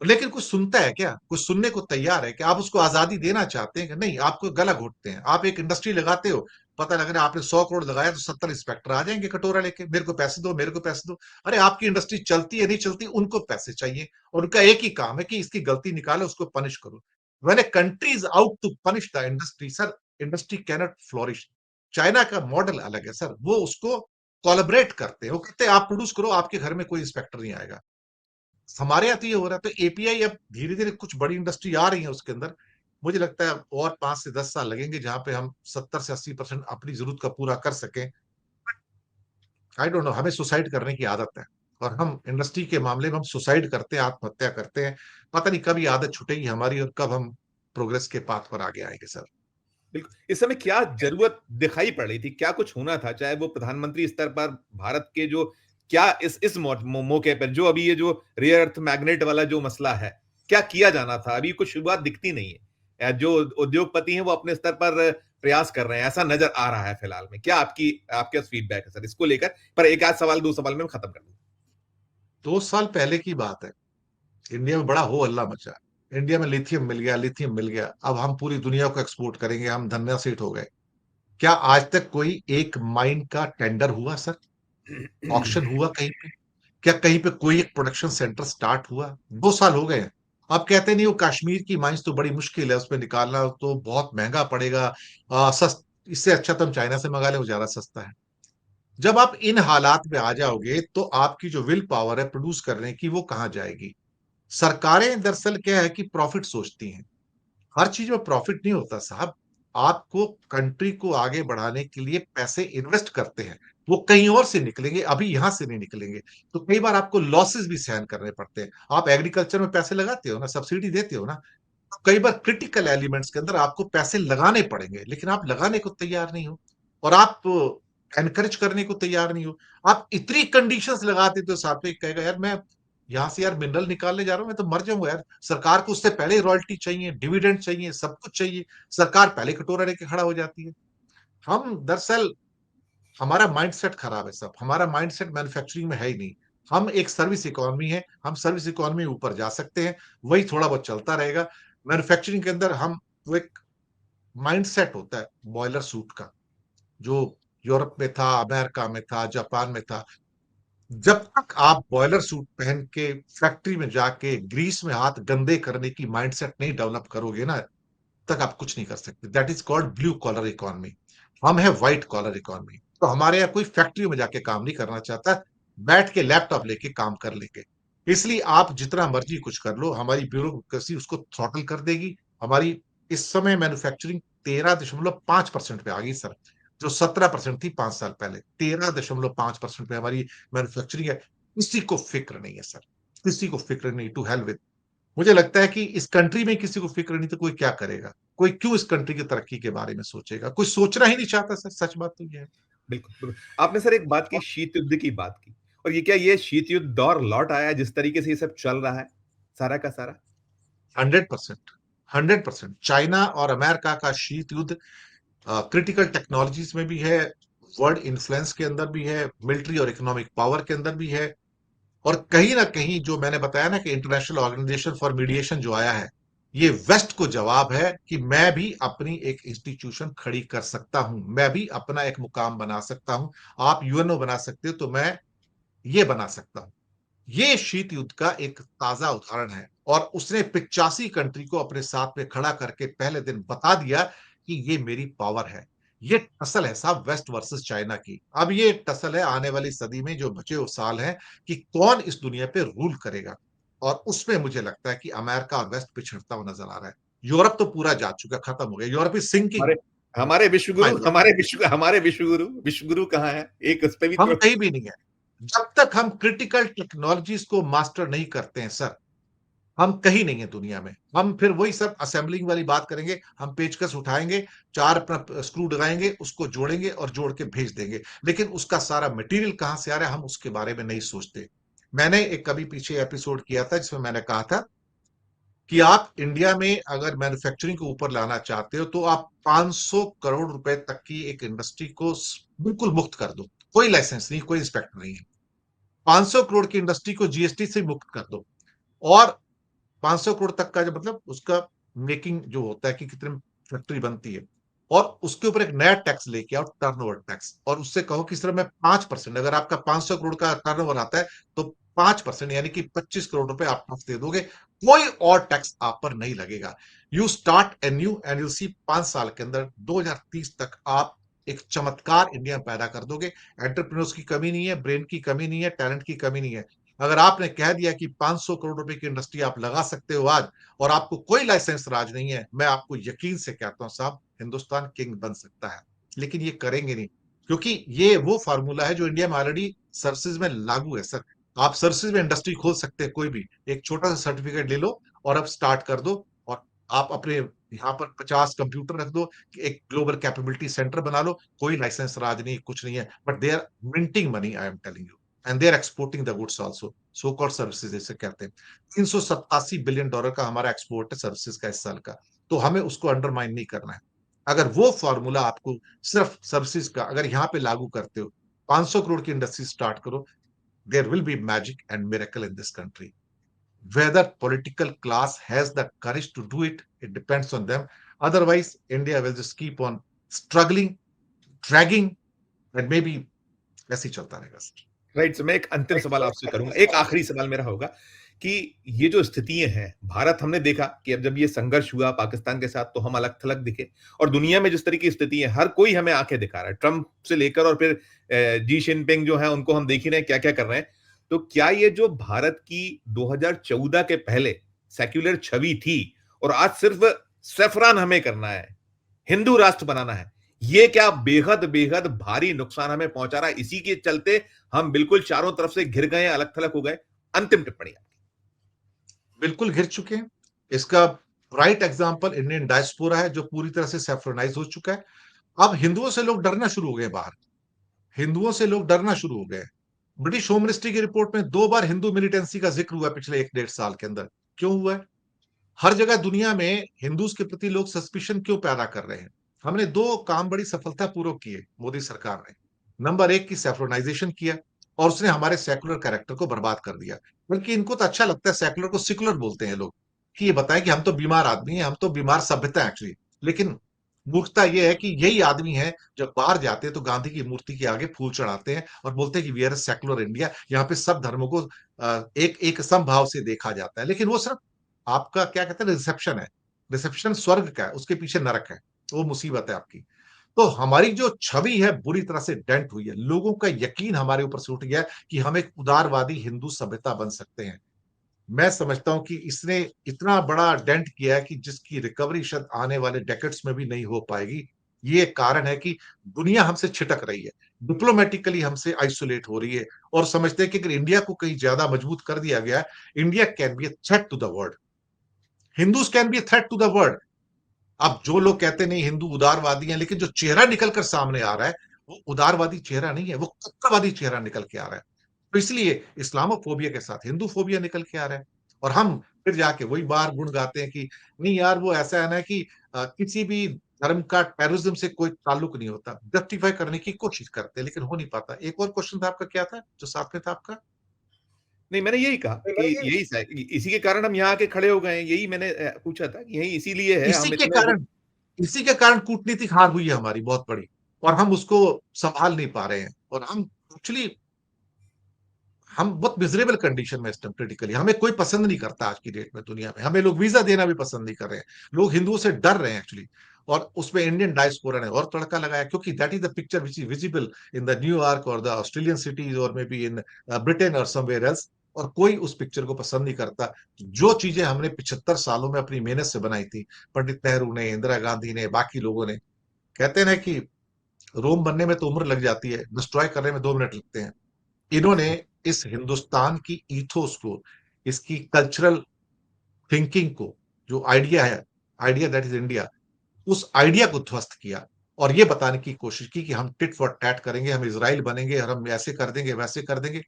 लेकिन कुछ सुनता है क्या? कुछ सुनने को तैयार है क्या? आप उसको आजादी देना चाहते हैं कि नहीं? आपको गला घोटते हैं। आप एक इंडस्ट्री लगाते हो, पता लग रहा है आपने 100 करोड़ लगाया तो 70 इंस्पेक्टर आ जाएंगे कटोरा लेके, मेरे को पैसे दो, मेरे को पैसे दो। अरे आपकी इंडस्ट्री चलती है नहीं चलती, उनको पैसे चाहिए और उनका एक ही काम है कि इसकी गलती निकालो, उसको पनिश करो। When a country is out to punish the industry, sir, industry can not flourish. China का मॉडल अलग है सर, वो उसको कोलैबोरेट करते हैं, वो कहते हैं आप प्रोड्यूस करो, आपके घर में कोई इंस्पेक्टर नहीं आएगा। हमारे यहाँ तो ये हो रहा है, तो एपीआई अब धीरे धीरे कुछ बड़ी इंडस्ट्री आ रही है उसके अंदर। मुझे लगता है और 5 से 10 साल लगेंगे जहां पे हम 70 से 80% अपनी जरूरत का पूरा कर सकें। आई डोंट नो, हमें सुसाइड करने की आदत है और हम इंडस्ट्री के मामले में हम सुसाइड करते हैं, आत्महत्या करते हैं। पता नहीं कब ये आदत छूटेगी हमारी और कब हम प्रोग्रेस के पाथ पर आगे आएंगे सर। बिल्कुल, इस समय क्या ज़रूरत दिखाई पड़ रही थी? क्या कुछ होना था? चाहे वो प्रधानमंत्री स्तर पर भारत के जो क्या इस मौके पर जो अभी ये जो रेयर अर्थ मैग्नेट वाला जो मसला है, क्या किया जाना था? अभी कुछ शुरुआत दिखती नहीं है। जो उद्योगपति हैं वो अपने स्तर पर प्रयास कर रहे हैं, ऐसा नज़र आ रहा है फिलहाल में। क्या आपके पास फीडबैक है सर इसको लेकर? पर 1 आध सवाल 2 सवाल में मैं खत्म कर दूँ। 2 साल पहले की बात है, इंडिया में बड़ा हो हल्ला मचा। इंडिया में लिथियम मिल गया, लिथियम मिल गया, अब हम पूरी दुनिया को एक्सपोर्ट करेंगे, हम धन्ना सेठ हो गए। क्या आज तक कोई एक माइन का टेंडर हुआ सर? ऑक्शन हुआ कहीं पे? क्या कहीं पे कोई एक प्रोडक्शन सेंटर स्टार्ट हुआ? 2 साल हो गए हैं। आप कहते नहीं हो कश्मीर की माइंस तो बड़ी मुश्किल है, उसमें निकालना तो बहुत महंगा पड़ेगा। इससे अच्छा तो हम चाइना से मंगा लें, वो ज्यादा सस्ता है। जब आप इन हालात में आ जाओगे तो आपकी जो विल पावर है प्रोड्यूस करने की, वो कहां जाएगी? सरकारें दरअसल क्या है कि प्रॉफिट सोचती हैं। हर चीज में प्रॉफिट नहीं होता साहब। आपको कंट्री को आगे बढ़ाने के लिए पैसे इन्वेस्ट करते हैं, वो कहीं और से निकलेंगे, अभी यहां से नहीं निकलेंगे। तो कई बार आपको लॉसेस भी सहन करने पड़ते हैं। आप एग्रीकल्चर में पैसे लगाते हो ना, सब्सिडी देते हो ना, तो कई बार क्रिटिकल एलिमेंट्स के अंदर आपको पैसे लगाने पड़ेंगे, लेकिन आप लगाने को तैयार नहीं हो और आप एनकरेज करने को तैयार नहीं हो। आप इतनी कंडीशंस लगा देते हो, साथ में कहेगा यार मैं यहां से यार मिनरल निकालने जा रहा हूं, मैं तो मर जाऊंगा यार। सरकार को उससे पहले रॉयल्टी चाहिए, डिविडेंड चाहिए, सब कुछ चाहिए। सरकार पहले कटोरा लेके खड़ा हो जाती है। हम दरअसल हमारा माइंडसेट खराब है सब, हमारा माइंडसेट मैन्युफैक्चरिंग में है ही नहीं। हम एक सर्विस इकोनॉमी है, हम सर्विस इकोनॉमी में ऊपर जा सकते हैं, वही थोड़ा बहुत चलता रहेगा। मैन्युफैक्चरिंग के अंदर हम, वो एक माइंडसेट होता है बॉयलर सूट का, जो यूरोप में था, अमेरिका में था, जापान में था। जब तक आप बॉयलर सूट पहन के फैक्ट्री में जाके ग्रीस में हाथ गंदे करने की माइंडसेट नहीं डेवलप करोगे ना, तक आप कुछ नहीं कर सकते। That is called blue collar economy. हम है व्हाइट कॉलर इकोनॉमी। तो हमारे यहाँ कोई फैक्ट्री में जाके काम नहीं करना चाहता, बैठ के लैपटॉप लेके काम कर लेंगे। इसलिए आप जितना मर्जी कुछ कर लो, हमारी ब्यूरोक्रेसी उसको थ्रॉटल कर देगी। हमारी इस समय मैन्युफैक्चरिंग 13.5% पे आ गई सर, जो 17% थी 5 साल पहले। 13.5% पे हमारी मैन्युफैक्चरिंग है। किसी को फिक्र नहीं है सर, किसी को फिक्र नहीं। To hell with. मुझे लगता है कि इस कंट्री में किसी को फिक्र नहीं तो कोई क्या करेगा? कोई क्यों इस कंट्री की तरक्की के बारे में सोचेगा? कोई सोचना ही नहीं चाहता सर, सच बात तो ये है। बिल्कुल, बिल्कुल। आपने सर एक बात की शीत युद्ध की बात की और ये क्या ये शीत युद्ध दौर लौट आया जिस तरीके से ये सब चल रहा है, सारा का सारा? 100%, 100%। चाइना और अमेरिका का शीत युद्ध क्रिटिकल टेक्नोलॉजीज में भी है, वर्ल्ड इन्फ्लुएंस के अंदर भी है, मिलिट्री और इकोनॉमिक पावर के अंदर भी है। और कहीं ना कहीं जो मैंने बताया ना कि इंटरनेशनल ऑर्गेनाइजेशन फॉर मीडिएशन जो आया है, ये वेस्ट को जवाब है कि मैं भी अपनी एक इंस्टीट्यूशन खड़ी कर सकता हूं, मैं भी अपना एक मुकाम बना सकता हूं। आप यूएनओ बना सकते हो तो मैं ये बना सकता हूं। ये शीत युद्ध का एक ताजा उदाहरण है और उसने 85 कंट्री को अपने साथ में खड़ा करके पहले दिन बता दिया कि ये मेरी पावर है। ये टसल है साहब, वेस्ट वर्सेस चाइना की। अब ये टसल है आने वाली सदी में जो बचे हुए साल हैं कि कौन इस दुनिया पे रूल करेगा। और उसमें मुझे लगता है कि अमेरिका और वेस्ट पिछड़ता हुआ नजर आ रहा है। यूरोप तो पूरा जा चुका, खत्म हो गया, यूरोप इज सिंकिंग। हमारे हमारे विश्वगुरु कहाँ है? एक उस पे भी हम थोड़ा कहीं भी नहीं है जब तक हम क्रिटिकल टेक्नोलॉजीज को मास्टर नहीं करते हैं सर। हम कहीं नहीं है दुनिया में। हम फिर वही सब असेंबलिंग वाली बात करेंगे, हम पेचकस उठाएंगे, चार स्क्रू लगाएंगे, उसको जोड़ेंगे और जोड़ के भेज देंगे। लेकिन उसका सारा मटेरियल कहां से आ रहा है, हम उसके बारे में नहीं सोचते। मैंने एक कभी पीछे एपिसोड किया था जिसमें मैंने कहा था कि आप इंडिया में अगर मैन्युफैक्चरिंग को ऊपर लाना चाहते हो तो आप 500 करोड़ रुपए तक की एक इंडस्ट्री को बिल्कुल मुक्त कर दो। कोई लाइसेंस नहीं, कोई इंस्पेक्टर नहीं है। 500 करोड़ की इंडस्ट्री को जीएसटी से मुक्त कर दो और 500 करोड़ तक का जो मतलब उसका मेकिंग जो होता है कि कितने फैक्ट्री बनती है, और उसके ऊपर एक नया टैक्स लेके आओ, टर्नओवर टैक्स, और उससे कहो कि सिर्फ मैं 5%, अगर आपका 500 करोड़ का टर्नओवर आता है तो 5% यानी कि 25 करोड़ रुपए आप टैक्स दे दोगे, कोई और टैक्स आप पर नहीं लगेगा। You start a new and you see 5 साल के अंदर 2030 तक आप एक चमत्कार इंडिया में पैदा कर दोगे। एंटरप्रेन्योर्स की कमी नहीं है, ब्रेन की कमी नहीं है, टैलेंट की कमी नहीं है। अगर आपने कह दिया कि 500 करोड़ रुपए की इंडस्ट्री आप लगा सकते हो आज, और आपको कोई लाइसेंस राज नहीं है, मैं आपको यकीन से कहता हूं साहब, हिंदुस्तान किंग बन सकता है। लेकिन ये करेंगे नहीं, क्योंकि ये वो फार्मूला है जो इंडिया में ऑलरेडी सर्विसेज में लागू है सर। आप सर्विसेज में इंडस्ट्री खोल सकते हैं, कोई भी एक छोटा सा सर्टिफिकेट ले लो और अब स्टार्ट कर दो, और आप अपने यहाँ पर 50 कंप्यूटर रख दो, एक ग्लोबल कैपेबिलिटी सेंटर बना लो, कोई लाइसेंस राज नहीं, कुछ नहीं है, but they are minting money, I am telling you, and they are exporting the goods also, so called services जैसे कहते हैं। $387 बिलियन का हमारा एक्सपोर्ट है सर्विसेज का इस साल का, तो हमें उसको अंडरमाइन नहीं करना है। अगर वो फॉर्मूला आपको सिर्फ सर्विसेज का अगर यहाँ पे लागू करते हो, 500 करोड़ की इंडस्ट्री स्टार्ट करो, there will be magic and miracle in this country. Whether political class has the courage to do it, it depends on them. Otherwise, India will just keep on struggling, dragging, and maybe ऐसे ही चलता रहेगा सर। राइट, so मैं एक अंतिम सवाल आपसे करूंगा, एक आखिरी सवाल मेरा होगा कि ये जो स्थितियां हैं, भारत हमने देखा कि अब जब ये संघर्ष हुआ पाकिस्तान के साथ तो हम अलग थलग दिखे, और दुनिया में जिस तरह की स्थिति है हर कोई हमें आंखें दिखा रहा है, ट्रंप से लेकर और फिर जी जिनपिंग जो है उनको हम देख ही रहे हैं क्या क्या कर रहे हैं। तो क्या ये जो भारत की 2014 के पहले सेक्युलर छवि थी और आज सिर्फ सेफरान हमें करना है, हिंदू राष्ट्र बनाना है, ये क्या बेहद बेहद भारी नुकसान हमें पहुंचा रहा है, इसी के चलते हम बिल्कुल चारों तरफ से घिर गए, अलग थलग हो गए? अंतिम टिप्पणी आपकी। बिल्कुल घिर चुके हैं। इसका राइट एग्जाम्पल इंडियन डायस्पोरा है जो पूरी तरह से सेफ्रोनाइज हो चुका है। अब हिंदुओं से लोग डरना शुरू हो गए बाहर, हिंदुओं से लोग डरना शुरू हो गए। ब्रिटिश होम मिनिस्ट्री की रिपोर्ट में 2 बार हिंदू मिलिटेंसी का जिक्र हुआ पिछले 1 डेढ़ साल के अंदर। क्यों हुआ है? हर जगह दुनिया में हिंदूज के प्रति लोग सस्पिशन क्यों पैदा कर रहे हैं? हमने 2 काम बड़ी सफलतापूर्वक किए मोदी सरकार ने। नंबर 1 की सेकुलराइजेशन किया, और उसने हमारे सेकुलर कैरेक्टर को बर्बाद कर दिया। बल्कि इनको तो अच्छा लगता है, सेकुलर को सेकुलर बोलते हैं लोग, कि ये बताएं कि हम तो बीमार आदमी हैं, हम तो बीमार सभ्यता है एक्चुअली। लेकिन मूर्खता यह है कि यही आदमी है जब बाहर जाते हैं तो गांधी की मूर्ति के आगे फूल चढ़ाते हैं और बोलते हैं कि वी आर सेकुलर इंडिया, यहाँ पे सब धर्मों को एक एक समभाव से देखा जाता है। लेकिन वो सिर्फ आपका क्या कहते हैं रिसेप्शन है, रिसेप्शन स्वर्ग का है, उसके पीछे नरक है, वो मुसीबत है आपकी। तो हमारी जो छवि है बुरी तरह से डेंट हुई है, लोगों का यकीन हमारे ऊपर से उठ गया है कि हम एक उदारवादी हिंदू सभ्यता बन सकते हैं। मैं समझता हूं कि इसने इतना बड़ा डेंट किया है कि जिसकी रिकवरी शायद आने वाले डेकेड्स में भी नहीं हो पाएगी। ये कारण है कि दुनिया हमसे छिटक रही है, डिप्लोमेटिकली हमसे आइसोलेट हो रही है, और समझते हैं कि अगर इंडिया को कहीं ज्यादा मजबूत कर दिया गया, India can be a threat to the world, Hindus can be a threat to the world. अब जो लोग कहते नहीं हिंदू उदारवादी हैं, लेकिन जो चेहरा निकल कर सामने आ रहा है वो उदारवादी चेहरा नहीं है, वो कट्टरवादी चेहरा निकल के आ रहा है। तो इसलिए इस्लामोफोबिया के साथ हिंदू फोबिया निकल के आ रहा है, और हम फिर जाके वही बार गुण गाते हैं कि नहीं यार वो ऐसा है ना कि किसी भी धर्म का टेररिज्म से कोई ताल्लुक नहीं होता, जस्टिफाई करने की कोशिश करते हैं लेकिन हो नहीं पाता। एक और क्वेश्चन था आपका, क्या था जो साथ में था आपका? नहीं, मैंने यही कहा कि इसी के कारण हम यहाँ आके खड़े हो गए हैं, यही मैंने पूछा था कि यही इसीलिए है इसी हम के इतने कारण इसी के कारण कूटनीतिक हार हुई है हमारी बहुत बड़ी, और हम उसको संभाल नहीं पा रहे हैं, और हम एक्चुअली हम बहुत मिजरेबल कंडीशन में इस टाइम क्रिटिकली, हमें कोई पसंद नहीं करता आज की डेट में दुनिया में, हमें लोग वीजा देना भी पसंद नहीं कर रहे हैं, लोग हिंदुओं से डर रहे हैं एक्चुअली। और उसमें इंडियन डायस्पोरा ने और तड़का लगाया, क्योंकि that is the picture which is visible in the New York और द ऑस्ट्रेलियन सिटीज और मे बी इन ब्रिटेन और समवेयर एल्स, और कोई उस पिक्चर को पसंद नहीं करता। जो चीजें हमने 75 सालों में अपनी मेहनत से बनाई थी, पंडित नेहरू ने, इंदिरा गांधी ने, बाकी लोगों ने, कहते हैं ना कि रोम बनने में तो उम्र लग जाती है, डिस्ट्रॉय करने में 2 मिनट लगते हैं। इन्होंने इस हिंदुस्तान की ईथोस को, इसकी कल्चरल थिंकिंग को, जो आइडिया है, आइडिया दैट इज इंडिया, उस आइडिया को ध्वस्त किया, और ये बताने की कोशिश की कि हम टिट फॉर टैट करेंगे, हम इजराइल बनेंगे और हम ऐसे कर देंगे वैसे कर देंगे।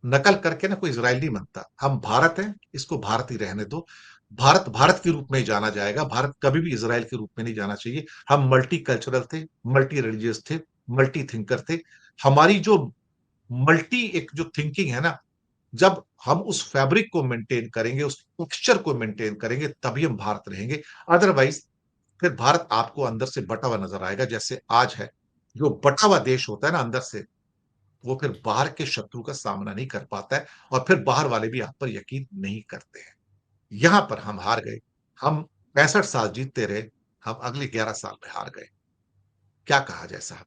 नकल करके ना कोई इजराइल नहीं बनता। हम भारत हैं, इसको भारत ही रहने दो। भारत भारत के रूप में ही जाना जाएगा, भारत कभी भी इजराइल के रूप में नहीं जाना चाहिए। हम मल्टी कल्चरल थे, मल्टी रिलीजियस थे, मल्टी थिंकर थे। हमारी जो मल्टी एक जो थिंकिंग है ना, जब हम उस फैब्रिक को मेंटेन करेंगे, उस टेक्सचर को मेंटेन करेंगे, तभी हम भारत रहेंगे। अदरवाइज़ फिर भारत आपको अंदर से बटा हुआ नज़र आएगा, जैसे आज है। जो बटा हुआ देश होता है ना अंदर से, वो फिर बाहर के शत्रु का सामना नहीं कर पाता है और फिर बाहर वाले भी आप पर यकीन नहीं करते हैं। यहाँ पर हम हार गए। हम 65 साल जीतते रहे, हम अगले 11 साल में हार गए। क्या कहा जाए साहब?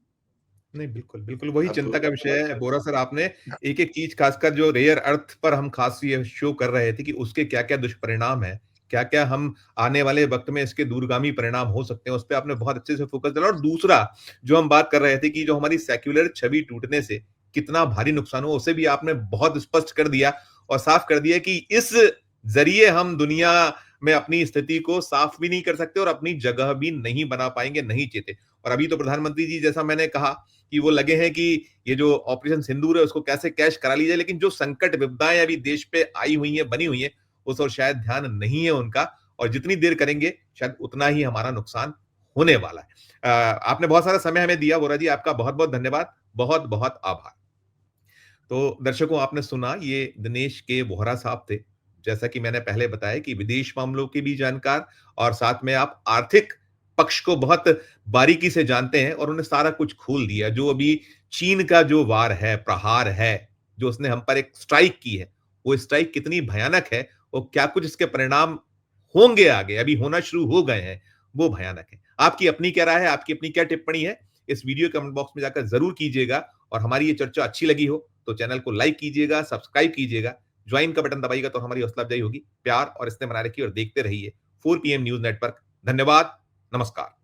नहीं, बिल्कुल, बिल्कुल वही अब चिंता का विषय है। बोरा सर आपने एक-एक चीज़ खासकर जो रेयर अर्थ पर हम खास ये शो कर रहे थे कि उसके क्या-क्या दुष्परिणाम हैं, क्या-क्या हम आने वाले वक़्त में इसके दूरगामी परिणाम हो सकते हैं, उस पे आपने बहुत अच्छे से फ़ोकस डाला और दूसरा जो हम बात कर रहे थे कि जो हमारी सेक्युलर छवि टूटने से कितना भारी नुकसान हुआ, उसे भी आपने बहुत स्पष्ट कर दिया और साफ कर दिया कि इस ज़रिए हम दुनिया में अपनी स्थिति को साफ भी नहीं कर सकते और अपनी जगह भी नहीं बना पाएँगे, नहीं चेते। और अभी तो प्रधानमंत्री जी जैसा मैंने कहा कि वो लगे हैं कि ये जो ऑपरेशन सिंदूर है उसको कैसे कैश करा ली जाए, लेकिन जो संकट विपदाएं अभी देश पे आई हुई हैं, बनी हुई हैं, उस और शायद ध्यान नहीं है उनका और जितनी देर करेंगे शायद उतना ही हमारा नुकसान होने वाला है। आपने बहुत सारा समय हमें दिया वोरा जी, आपका बहुत बहुत धन्यवाद, बहुत बहुत आभार। तो दर्शकों आपने सुना ये दिनेश के बोहरा साहब थे। जैसा कि मैंने पहले बताया कि विदेश मामलों के भी जानकार और साथ में आप आर्थिक पक्ष को बहुत बारीकी से जानते हैं और उन्होंने सारा कुछ खोल दिया। जो अभी चीन का जो वार है, प्रहार है, जो उसने हम पर एक स्ट्राइक की है, वो स्ट्राइक कितनी भयानक है और क्या कुछ इसके परिणाम होंगे आगे, अभी होना शुरू हो गए हैं, वो भयानक है। आपकी अपनी क्या राय है? आपकी अपनी क्या टिप्पणी है? इस वीडियो कमेंट बॉक्स में जाकर ज़रूर कीजिएगा और हमारी ये चर्चा अच्छी लगी हो तो चैनल को लाइक कीजिएगा, सब्सक्राइब कीजिएगा, ज्वाइन का बटन दबाइएगा तो हमारी हौसला अफजाई होगी। प्यार और स्नेह बनाए रखिए और देखते रहिए 4 पीएम न्यूज़ नेटवर्क। धन्यवाद, नमस्कार।